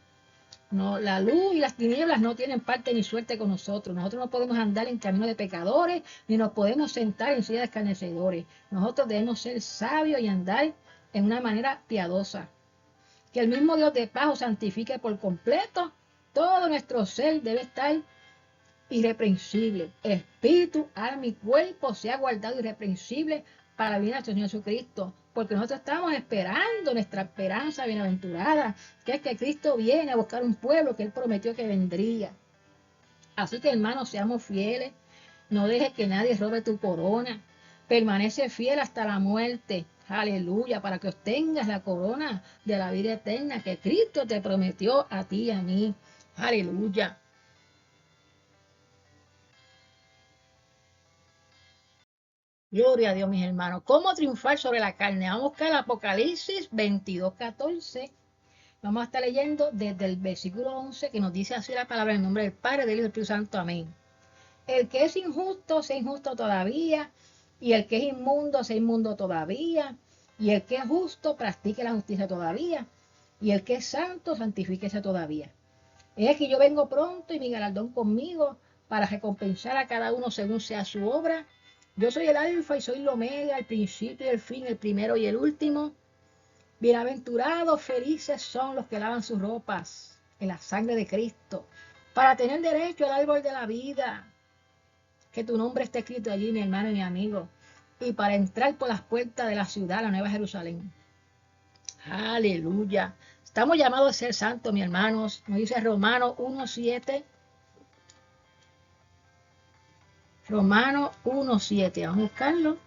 No, la luz y las tinieblas no tienen parte ni suerte con nosotros. Nosotros no podemos andar en camino de pecadores, ni nos podemos sentar en silla de escarnecedores. Nosotros debemos ser sabios y andar en una manera piadosa. Que el mismo Dios de paz os santifique por completo. Todo nuestro ser debe estar irreprensible. Espíritu, alma y cuerpo sea guardado irreprensible para la venida de nuestro Señor Jesucristo. Porque nosotros estamos esperando nuestra esperanza bienaventurada, que es que Cristo viene a buscar un pueblo que Él prometió que vendría. Así que, hermanos, seamos fieles. No dejes que nadie robe tu corona. Permanece fiel hasta la muerte. Aleluya, para que obtengas la corona de la vida eterna que Cristo te prometió a ti y a mí. Aleluya. Gloria a Dios, mis hermanos. ¿Cómo triunfar sobre la carne? Vamos a buscar Apocalipsis 22:14. Vamos a estar leyendo desde el versículo 11, que nos dice así la palabra en el nombre del Padre, del Hijo y del Espíritu Santo. Amén. El que es injusto, sea injusto todavía, y el que es inmundo, sea inmundo todavía, y el que es justo, practique la justicia todavía, y el que es santo, santifíquese todavía. Es que yo vengo pronto y mi galardón conmigo para recompensar a cada uno según sea su obra. Yo soy el alfa y soy el omega, el principio y el fin, el primero y el último. Bienaventurados, felices son los que lavan sus ropas en la sangre de Cristo, para tener derecho al árbol de la vida. Que tu nombre esté escrito allí, mi hermano y mi amigo, y para entrar por las puertas de la ciudad, la Nueva Jerusalén. Aleluya. Estamos llamados a ser santos, mis hermanos. Nos dice Romanos 1:7. Romanos 1:7. Vamos a buscarlo.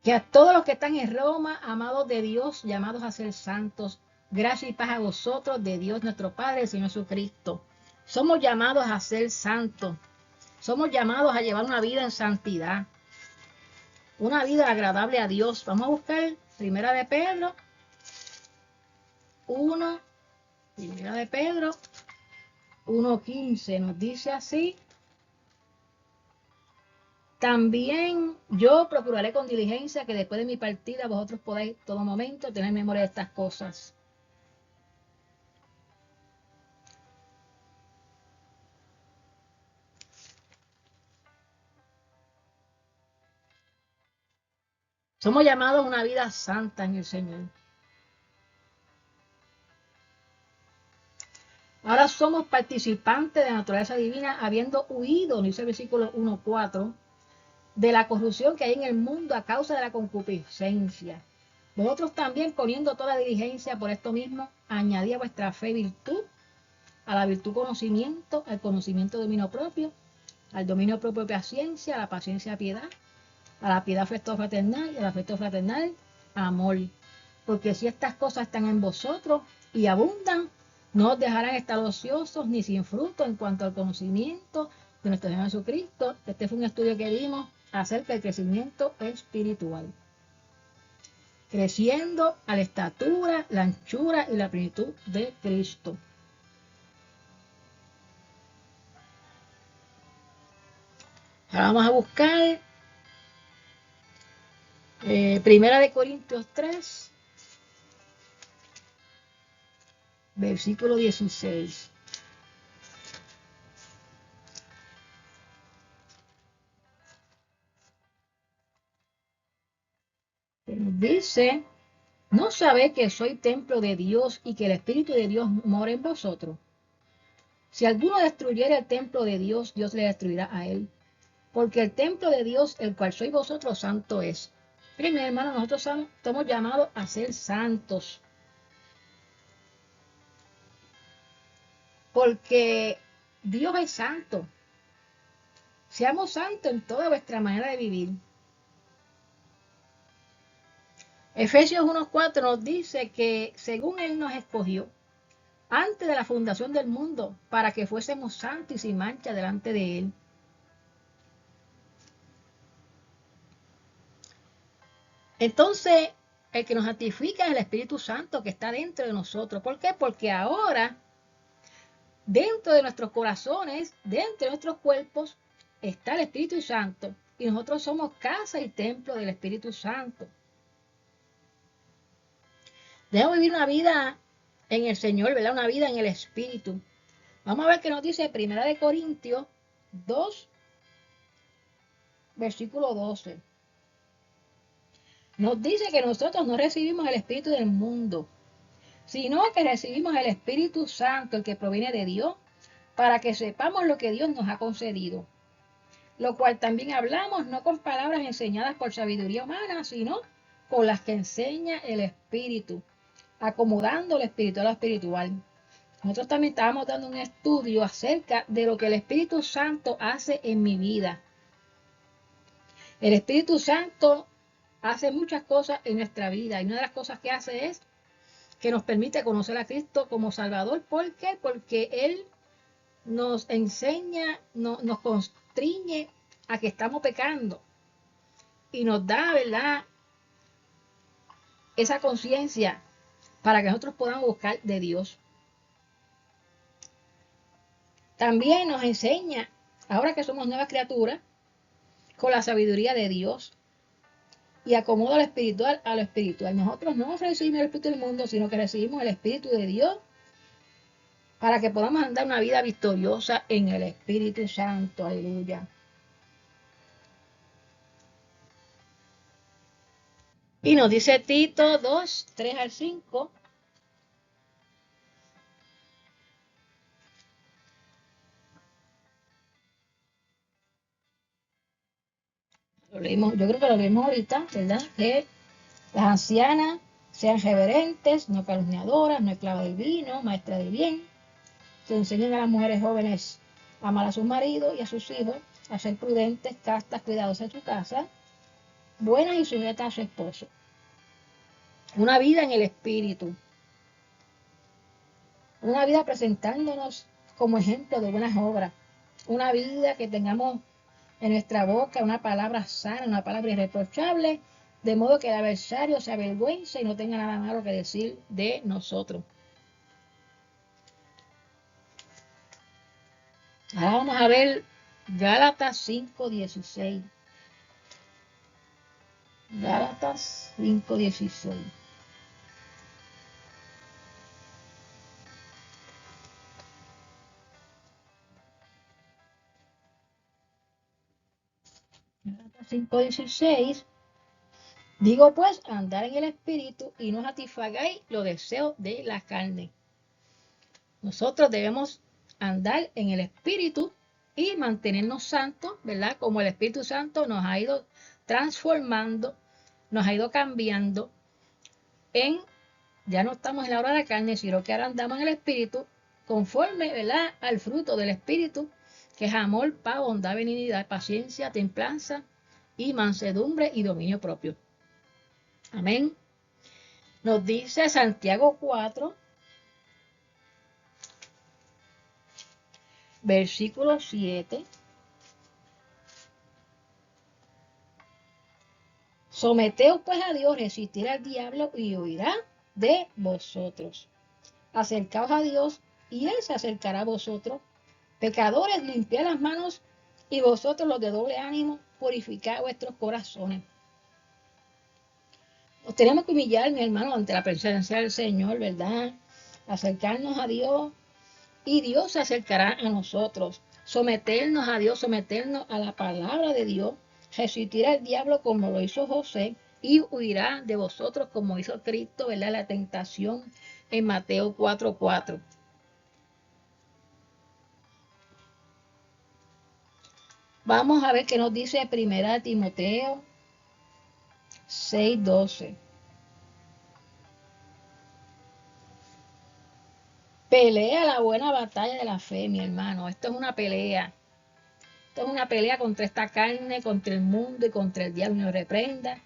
Que a todos los que están en Roma, amados de Dios, llamados a ser santos, gracia y paz a vosotros, de Dios nuestro Padre, el Señor Jesucristo. Somos llamados a ser santos. Somos llamados a llevar una vida en santidad. Una vida agradable a Dios. Vamos a buscar Primera de Pedro 1, Primera de Pedro 1:15. Nos dice así. También yo procuraré con diligencia que después de mi partida vosotros podáis todo momento tener memoria de estas cosas. Somos llamados a una vida santa en el Señor. Ahora somos participantes de la naturaleza divina, habiendo huido, dice el versículo 1:4, de la corrupción que hay en el mundo a causa de la concupiscencia. Vosotros también, poniendo toda diligencia por esto mismo, añadid a vuestra fe virtud, a la virtud conocimiento, al conocimiento dominio propio, al dominio propio paciencia, a la paciencia piedad, a la piedad afecto fraternal y al afecto fraternal amor. Porque si estas cosas están en vosotros y abundan, no os dejarán estar ociosos ni sin fruto en cuanto al conocimiento de nuestro Señor Jesucristo. Este fue un estudio que dimos acerca del crecimiento espiritual. Creciendo a la estatura, la anchura y la plenitud de Cristo. Ahora vamos a buscar Primera de Corintios 3, versículo 16. Dice, ¿no sabéis que soy templo de Dios y que el Espíritu de Dios mora en vosotros? Si alguno destruyera el templo de Dios, Dios le destruirá a él. Porque el templo de Dios, el cual sois vosotros, santo es. Miren, hermanos, nosotros estamos llamados a ser santos. Porque Dios es santo. Seamos santos en toda vuestra manera de vivir. Efesios 1:4 nos dice que según Él nos escogió antes de la fundación del mundo para que fuésemos santos y sin mancha delante de Él. Entonces, el que nos santifica es el Espíritu Santo que está dentro de nosotros. ¿Por qué? Porque ahora, dentro de nuestros corazones, dentro de nuestros cuerpos, está el Espíritu Santo. Y nosotros somos casa y templo del Espíritu Santo. Debemos vivir una vida en el Señor, ¿verdad? Una vida en el Espíritu. Vamos a ver qué nos dice Primera de Corintios 2, versículo 12. Nos dice que nosotros no recibimos el Espíritu del mundo, sino que recibimos el Espíritu Santo, el que proviene de Dios, para que sepamos lo que Dios nos ha concedido, lo cual también hablamos no con palabras enseñadas por sabiduría humana, sino con las que enseña el Espíritu, acomodando lo espiritual a lo espiritual. Nosotros también estábamos dando un estudio acerca de lo que el Espíritu Santo hace en mi vida. El Espíritu Santo hace muchas cosas en nuestra vida y una de las cosas que hace es que nos permite conocer a Cristo como Salvador. ¿Por qué? Porque Él nos enseña, nos constriñe a que estamos pecando y nos da, ¿verdad?, esa conciencia para que nosotros podamos buscar de Dios. También nos enseña, ahora que somos nuevas criaturas, con la sabiduría de Dios y acomoda lo espiritual a lo espiritual. Nosotros no recibimos el Espíritu del mundo, sino que recibimos el Espíritu de Dios para que podamos andar una vida victoriosa en el Espíritu Santo. Aleluya. Y nos dice Tito 2, 3 al 5. Lo leímos, yo creo que lo leímos ahorita, ¿verdad? Que las ancianas sean reverentes, no calumniadoras, no esclavas del vino, maestras del bien. Se enseñen a las mujeres jóvenes a amar a sus maridos y a sus hijos, a ser prudentes, castas, cuidadosas en su casa, buenas y sujetas a su esposo. Una vida en el Espíritu. Una vida presentándonos como ejemplo de buenas obras. Una vida que tengamos en nuestra boca una palabra sana, una palabra irreprochable, de modo que el adversario se avergüence y no tenga nada malo que decir de nosotros. Ahora vamos a ver Gálatas 5:16. Gálatas 5:16. Gálatas 5:16. Digo pues, andar en el Espíritu y no satisfagáis los deseos de la carne. Nosotros debemos andar en el Espíritu y mantenernos santos, ¿verdad? Como el Espíritu Santo nos ha ido transformando, nos ha ido cambiando en, ya no estamos en la hora de la carne, sino que ahora andamos en el Espíritu conforme, ¿verdad?, al fruto del Espíritu, que es amor, paz, bondad, benignidad, paciencia, templanza y mansedumbre y dominio propio. Amén. Nos dice Santiago 4, versículo 7. Someteos pues a Dios, resistir al diablo y huirá de vosotros. Acercaos a Dios y Él se acercará a vosotros. Pecadores, limpiad las manos y vosotros los de doble ánimo, purificad vuestros corazones. Nos tenemos que humillar, mi hermano, ante la presencia del Señor, ¿verdad? Acercarnos a Dios y Dios se acercará a nosotros. Someternos a Dios, someternos a la palabra de Dios, resistir al diablo como lo hizo José y huirá de vosotros como hizo Cristo, ¿verdad? La tentación en Mateo 4:4. Vamos a ver qué nos dice 1 Timoteo 6:12. Pelea la buena batalla de la fe, mi hermano. Esto es una pelea. Esto es una pelea contra esta carne, contra el mundo y contra el diablo. Nos reprenda.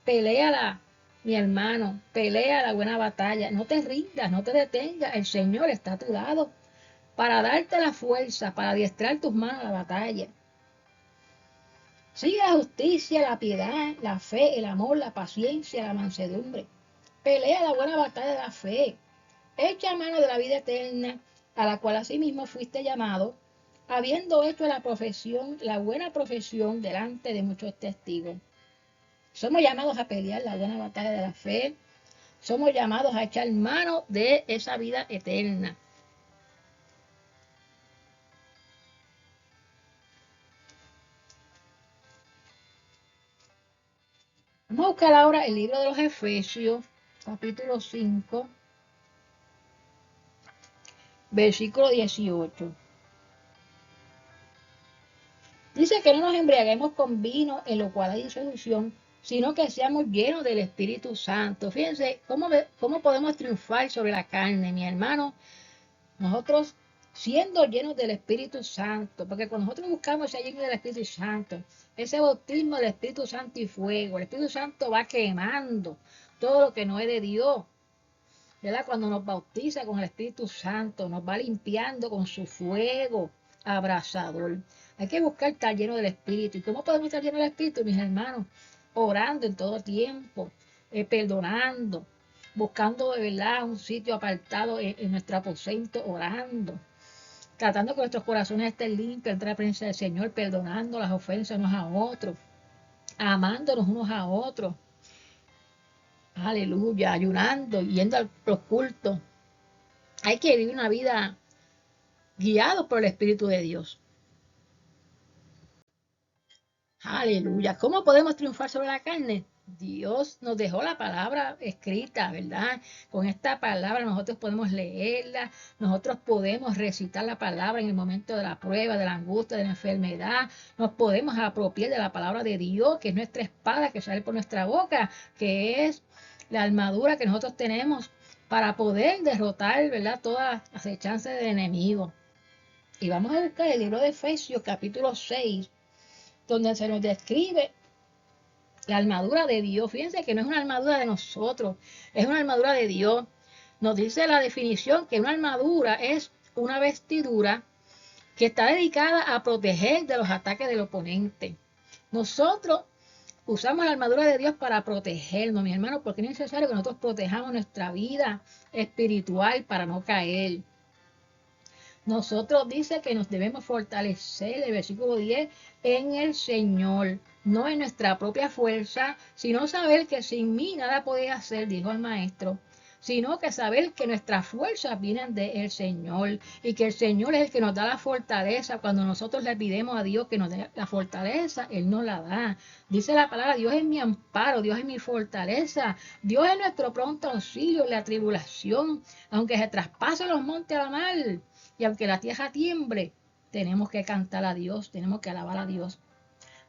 Peléala, mi hermano. Pelea la buena batalla. No te rindas, no te detengas. El Señor está a tu lado para darte la fuerza, para adiestrar tus manos a la batalla. Sigue la justicia, la piedad, la fe, el amor, la paciencia, la mansedumbre. Pelea la buena batalla de la fe. Echa mano de la vida eterna, a la cual asimismo fuiste llamado, habiendo hecho la profesión, la buena profesión delante de muchos testigos. Somos llamados a pelear la buena batalla de la fe. Somos llamados a echar mano de esa vida eterna. Vamos a buscar ahora el libro de los Efesios, capítulo 5. versículo 18. Dice que no nos embriaguemos con vino, en lo cual hay disolución, sino que seamos llenos del Espíritu Santo. Fíjense cómo podemos triunfar sobre la carne, mi hermano. Nosotros siendo llenos del Espíritu Santo, porque cuando nosotros buscamos ser llenos del Espíritu Santo, ese bautismo del Espíritu Santo y fuego, el Espíritu Santo va quemando todo lo que no es de Dios, ¿verdad? Cuando nos bautiza con el Espíritu Santo, nos va limpiando con su fuego abrasador. Hay que buscar estar lleno del Espíritu. ¿Y cómo podemos estar llenos del Espíritu, mis hermanos? Orando en todo tiempo, perdonando, buscando de verdad un sitio apartado en nuestro aposento, orando, tratando que nuestros corazones estén limpios ante la presencia del Señor, perdonando las ofensas unos a otros, amándonos unos a otros. Aleluya, ayunando, yendo a los cultos. Hay que vivir una vida guiado por el Espíritu de Dios. Aleluya. ¿Cómo podemos triunfar sobre la carne? Dios nos dejó la palabra escrita, ¿verdad? Con esta palabra nosotros podemos leerla, nosotros podemos recitar la palabra en el momento de la prueba, de la angustia, de la enfermedad. Nos podemos apropiar de la palabra de Dios, que es nuestra espada que sale por nuestra boca, que es la armadura que nosotros tenemos para poder derrotar, ¿verdad?, todas las acechanzas del enemigo. Y vamos a buscar el libro de Efesios, capítulo 6, donde se nos describe la armadura de Dios. Fíjense que no es una armadura de nosotros, es una armadura de Dios. Nos dice la definición que una armadura es una vestidura que está dedicada a proteger de los ataques del oponente. Nosotros usamos la armadura de Dios para protegernos, mi hermano, porque es necesario que nosotros protejamos nuestra vida espiritual para no caer. Nosotros dice que nos debemos fortalecer, el versículo 10, en el Señor, no en nuestra propia fuerza, sino saber que sin mí nada podéis hacer, dijo el maestro, sino que saber que nuestras fuerzas vienen del Señor y que el Señor es el que nos da la fortaleza. Cuando nosotros le pidemos a Dios que nos dé la fortaleza, Él nos la da. Dice la palabra, Dios es mi amparo, Dios es mi fortaleza, Dios es nuestro pronto auxilio en la tribulación, aunque se traspasen los montes a la mar. Y aunque la tierra tiemble, tenemos que cantar a Dios, tenemos que alabar a Dios.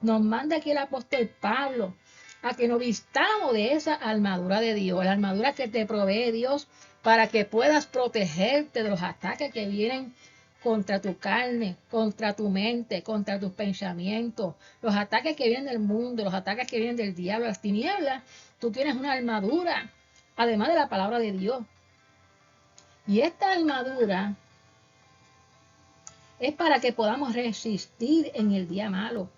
Nos manda aquí el apóstol Pablo a que nos vistamos de esa armadura de Dios, la armadura que te provee Dios para que puedas protegerte de los ataques que vienen contra tu carne, contra tu mente, contra tus pensamientos, los ataques que vienen del mundo, los ataques que vienen del diablo, las tinieblas. Tú tienes una armadura, además de la palabra de Dios. Y esta armadura es para que podamos resistir en el día malo.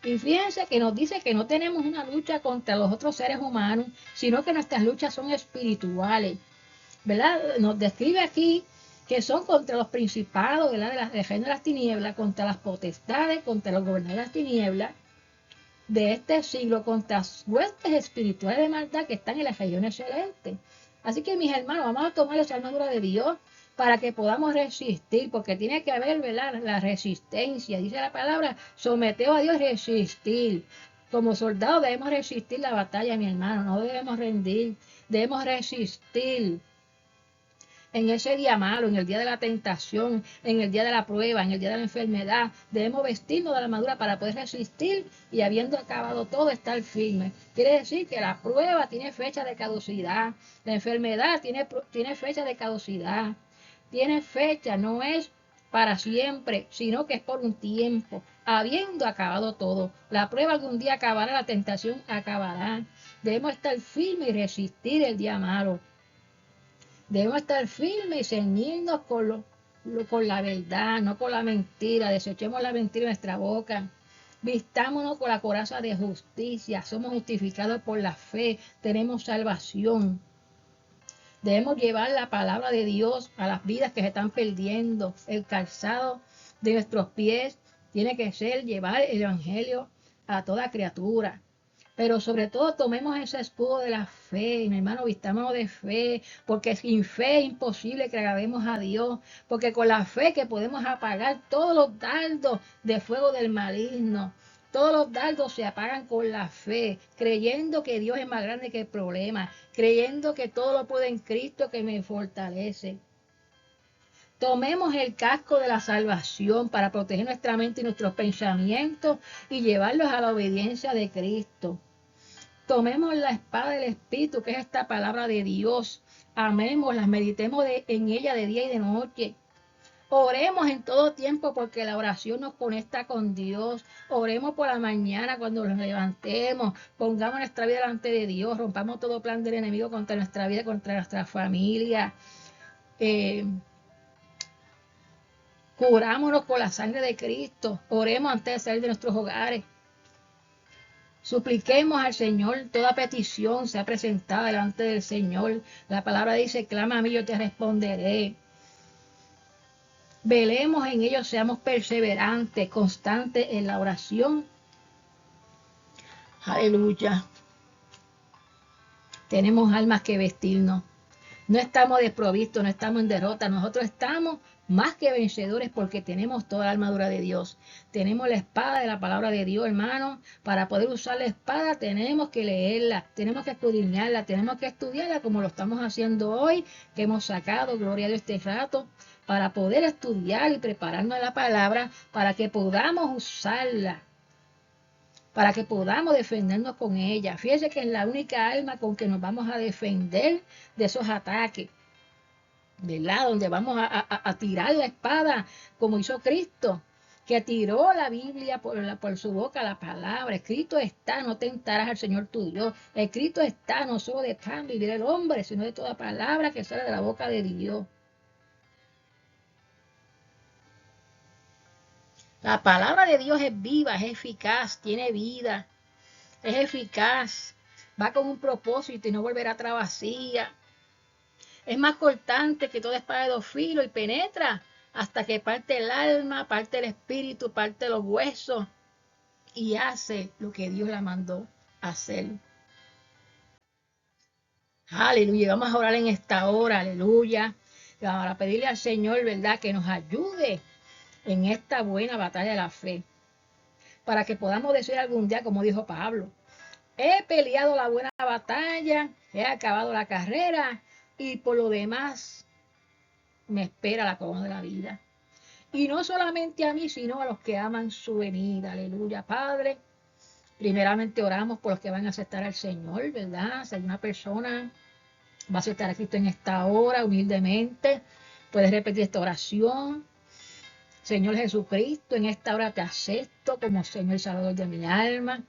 Y fíjense que nos dice que no tenemos una lucha contra los otros seres humanos, sino que nuestras luchas son espirituales, ¿verdad? Nos describe aquí que son contra los principados, ¿verdad?, de las regiones de las tinieblas, contra las potestades, contra los gobernadores de las tinieblas de este siglo, contra las huestes espirituales de maldad que están en las regiones celestes. Así que, mis hermanos, vamos a tomar esa armadura de Dios para que podamos resistir, porque tiene que haber, ¿verdad?, la resistencia. Dice la palabra, someteos a Dios, resistir. Como soldados debemos resistir la batalla, mi hermano, no debemos rendir, debemos resistir. En ese día malo, en el día de la tentación, en el día de la prueba, en el día de la enfermedad, debemos vestirnos de la armadura para poder resistir y habiendo acabado todo, estar firme. Quiere decir que la prueba tiene fecha de caducidad, la enfermedad tiene fecha de caducidad, tiene fecha, no es para siempre, sino que es por un tiempo, habiendo acabado todo. La prueba algún día acabará, la tentación acabará. Debemos estar firmes y resistir el día malo. Debemos estar firmes y ceñirnos con la verdad, no con la mentira. Desechemos la mentira de nuestra boca. Vistámonos con la coraza de justicia. Somos justificados por la fe. Tenemos salvación. Debemos llevar la palabra de Dios a las vidas que se están perdiendo. El calzado de nuestros pies tiene que ser llevar el evangelio a toda criatura. Pero sobre todo tomemos ese escudo de la fe, mi hermano, vistámonos de fe, porque sin fe es imposible que agrademos a Dios, porque con la fe que podemos apagar todos los dardos de fuego del maligno. Todos los dardos se apagan con la fe, creyendo que Dios es más grande que el problema, creyendo que todo lo puede en Cristo que me fortalece. Tomemos el casco de la salvación para proteger nuestra mente y nuestros pensamientos y llevarlos a la obediencia de Cristo. Tomemos la espada del Espíritu, que es esta palabra de Dios. Amémosla, meditemos en ella de día y de noche. Oremos en todo tiempo porque la oración nos conecta con Dios. Oremos por la mañana cuando nos levantemos. Pongamos nuestra vida delante de Dios. Rompamos todo plan del enemigo contra nuestra vida, contra nuestra familia. Curámonos con la sangre de Cristo. Oremos antes de salir de nuestros hogares. Supliquemos al Señor, toda petición sea presentada delante del Señor. La palabra dice, clama a mí, yo te responderé. Velemos en ello, seamos perseverantes, constantes en la oración. Aleluya. Tenemos almas que vestirnos. No estamos desprovistos, no estamos en derrota. Nosotros estamos más que vencedores porque tenemos toda la armadura de Dios. Tenemos la espada de la palabra de Dios, hermano. Para poder usar la espada tenemos que leerla, tenemos que escudriñarla, tenemos que estudiarla como lo estamos haciendo hoy, que hemos sacado, gloria a Dios, este rato, para poder estudiar y prepararnos la palabra, para que podamos usarla, para que podamos defendernos con ella. Fíjese que es la única arma con que nos vamos a defender de esos ataques, ¿verdad? Donde vamos a tirar la espada, como hizo Cristo, que tiró la Biblia por su boca, la palabra. Escrito está, no tentarás al Señor tu Dios. Escrito está, no solo de pan vivirá el hombre, sino de toda palabra que sale de la boca de Dios. La palabra de Dios es viva, es eficaz, tiene vida, es eficaz, va con un propósito y no volverá atrás vacía. Es más cortante que toda espada de dos filos y penetra hasta que parte el alma, parte el espíritu, parte los huesos y hace lo que Dios la mandó hacer. Aleluya, vamos a orar en esta hora, aleluya. Vamos a pedirle al Señor, ¿verdad?, que nos ayude en esta buena batalla de la fe, para que podamos decir algún día, como dijo Pablo, he peleado la buena batalla, he acabado la carrera y por lo demás me espera la corona de la vida. Y no solamente a mí, sino a los que aman su venida. Aleluya, Padre. Primeramente oramos por los que van a aceptar al Señor, ¿verdad? Si alguna persona va a aceptar a Cristo en esta hora, humildemente, puedes repetir esta oración. Señor Jesucristo, en esta hora te acepto como Señor y Salvador de mi alma.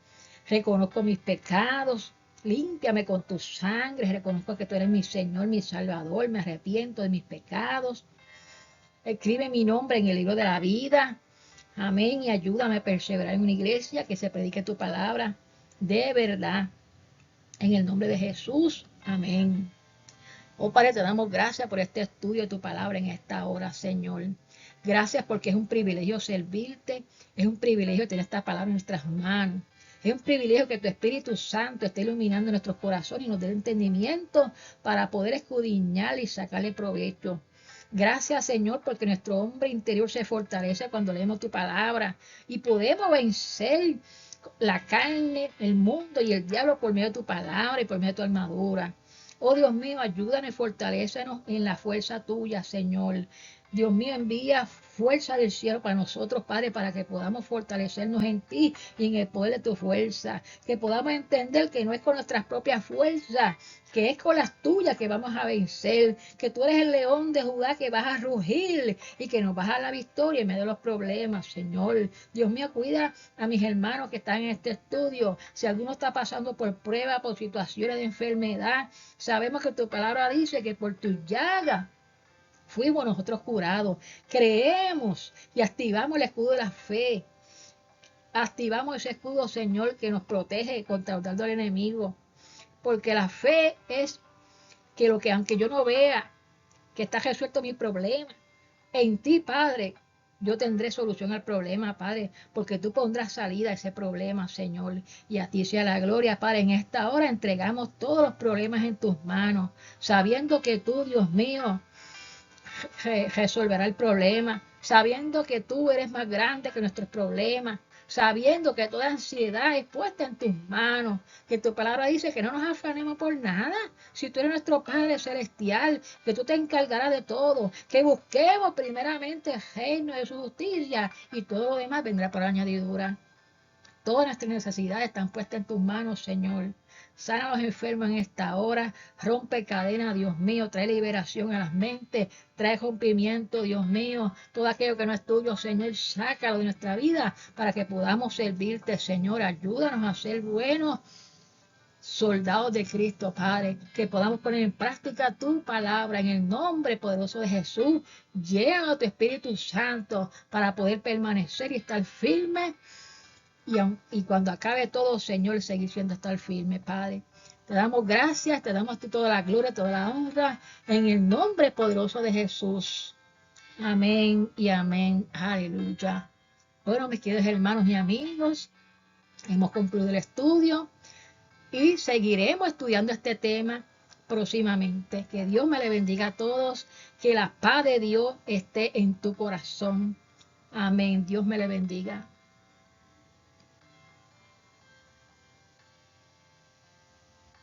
Reconozco mis pecados, límpiame con tu sangre. Reconozco que tú eres mi Señor, mi Salvador. Me arrepiento de mis pecados. Escribe mi nombre en el libro de la vida. Amén. Y ayúdame a perseverar en una iglesia que se predique tu palabra de verdad. En el nombre de Jesús. Amén. Oh Padre, te damos gracias por este estudio de tu palabra en esta hora, Señor. Gracias porque es un privilegio servirte, es un privilegio tener esta palabra en nuestras manos. Es un privilegio que tu Espíritu Santo esté iluminando nuestros corazones y nos dé entendimiento para poder escudriñar y sacarle provecho. Gracias, Señor, porque nuestro hombre interior se fortalece cuando leemos tu palabra y podemos vencer la carne, el mundo y el diablo por medio de tu palabra y por medio de tu armadura. Oh Dios mío, ayúdanos y fortalécenos en la fuerza tuya, Señor. Dios mío, envía fuerza del cielo para nosotros, Padre, para que podamos fortalecernos en ti y en el poder de tu fuerza. Que podamos entender que no es con nuestras propias fuerzas, que es con las tuyas que vamos a vencer. Que tú eres el león de Judá que vas a rugir y que nos vas a dar la victoria en medio de los problemas, Señor. Dios mío, cuida a mis hermanos que están en este estudio. Si alguno está pasando por pruebas, por situaciones de enfermedad, sabemos que tu palabra dice que por tus llagas fuimos nosotros curados. Creemos y activamos el escudo de la fe. Activamos ese escudo, Señor, que nos protege contra el dardo del enemigo. Porque la fe es que lo que aunque yo no vea que está resuelto mi problema, en ti, Padre, yo tendré solución al problema, Padre, porque tú pondrás salida a ese problema, Señor. Y a ti sea la gloria, Padre. En esta hora entregamos todos los problemas en tus manos, sabiendo que tú, Dios mío, resolverá el problema, sabiendo que tú eres más grande que nuestros problemas, sabiendo que toda ansiedad es puesta en tus manos, que tu palabra dice que no nos afanemos por nada, si tú eres nuestro Padre Celestial, que tú te encargarás de todo, que busquemos primeramente el reino de su justicia y todo lo demás vendrá por añadidura. Todas nuestras necesidades están puestas en tus manos, Señor. Sana a los enfermos en esta hora, rompe cadenas, Dios mío, trae liberación a las mentes, trae rompimiento, Dios mío, todo aquello que no es tuyo, Señor, sácalo de nuestra vida para que podamos servirte, Señor. Ayúdanos a ser buenos soldados de Cristo, Padre, que podamos poner en práctica tu palabra en el nombre poderoso de Jesús. Llévanos a tu Espíritu Santo para poder permanecer y estar firmes. Y cuando acabe todo, Señor, seguir siendo estar firme, Padre. Te damos gracias, te damos a ti toda la gloria, toda la honra, en el nombre poderoso de Jesús. Amén y amén. Aleluya. Bueno, mis queridos hermanos y amigos, hemos concluido el estudio y seguiremos estudiando este tema próximamente. Que Dios me le bendiga a todos, que la paz de Dios esté en tu corazón. Amén. Dios me le bendiga.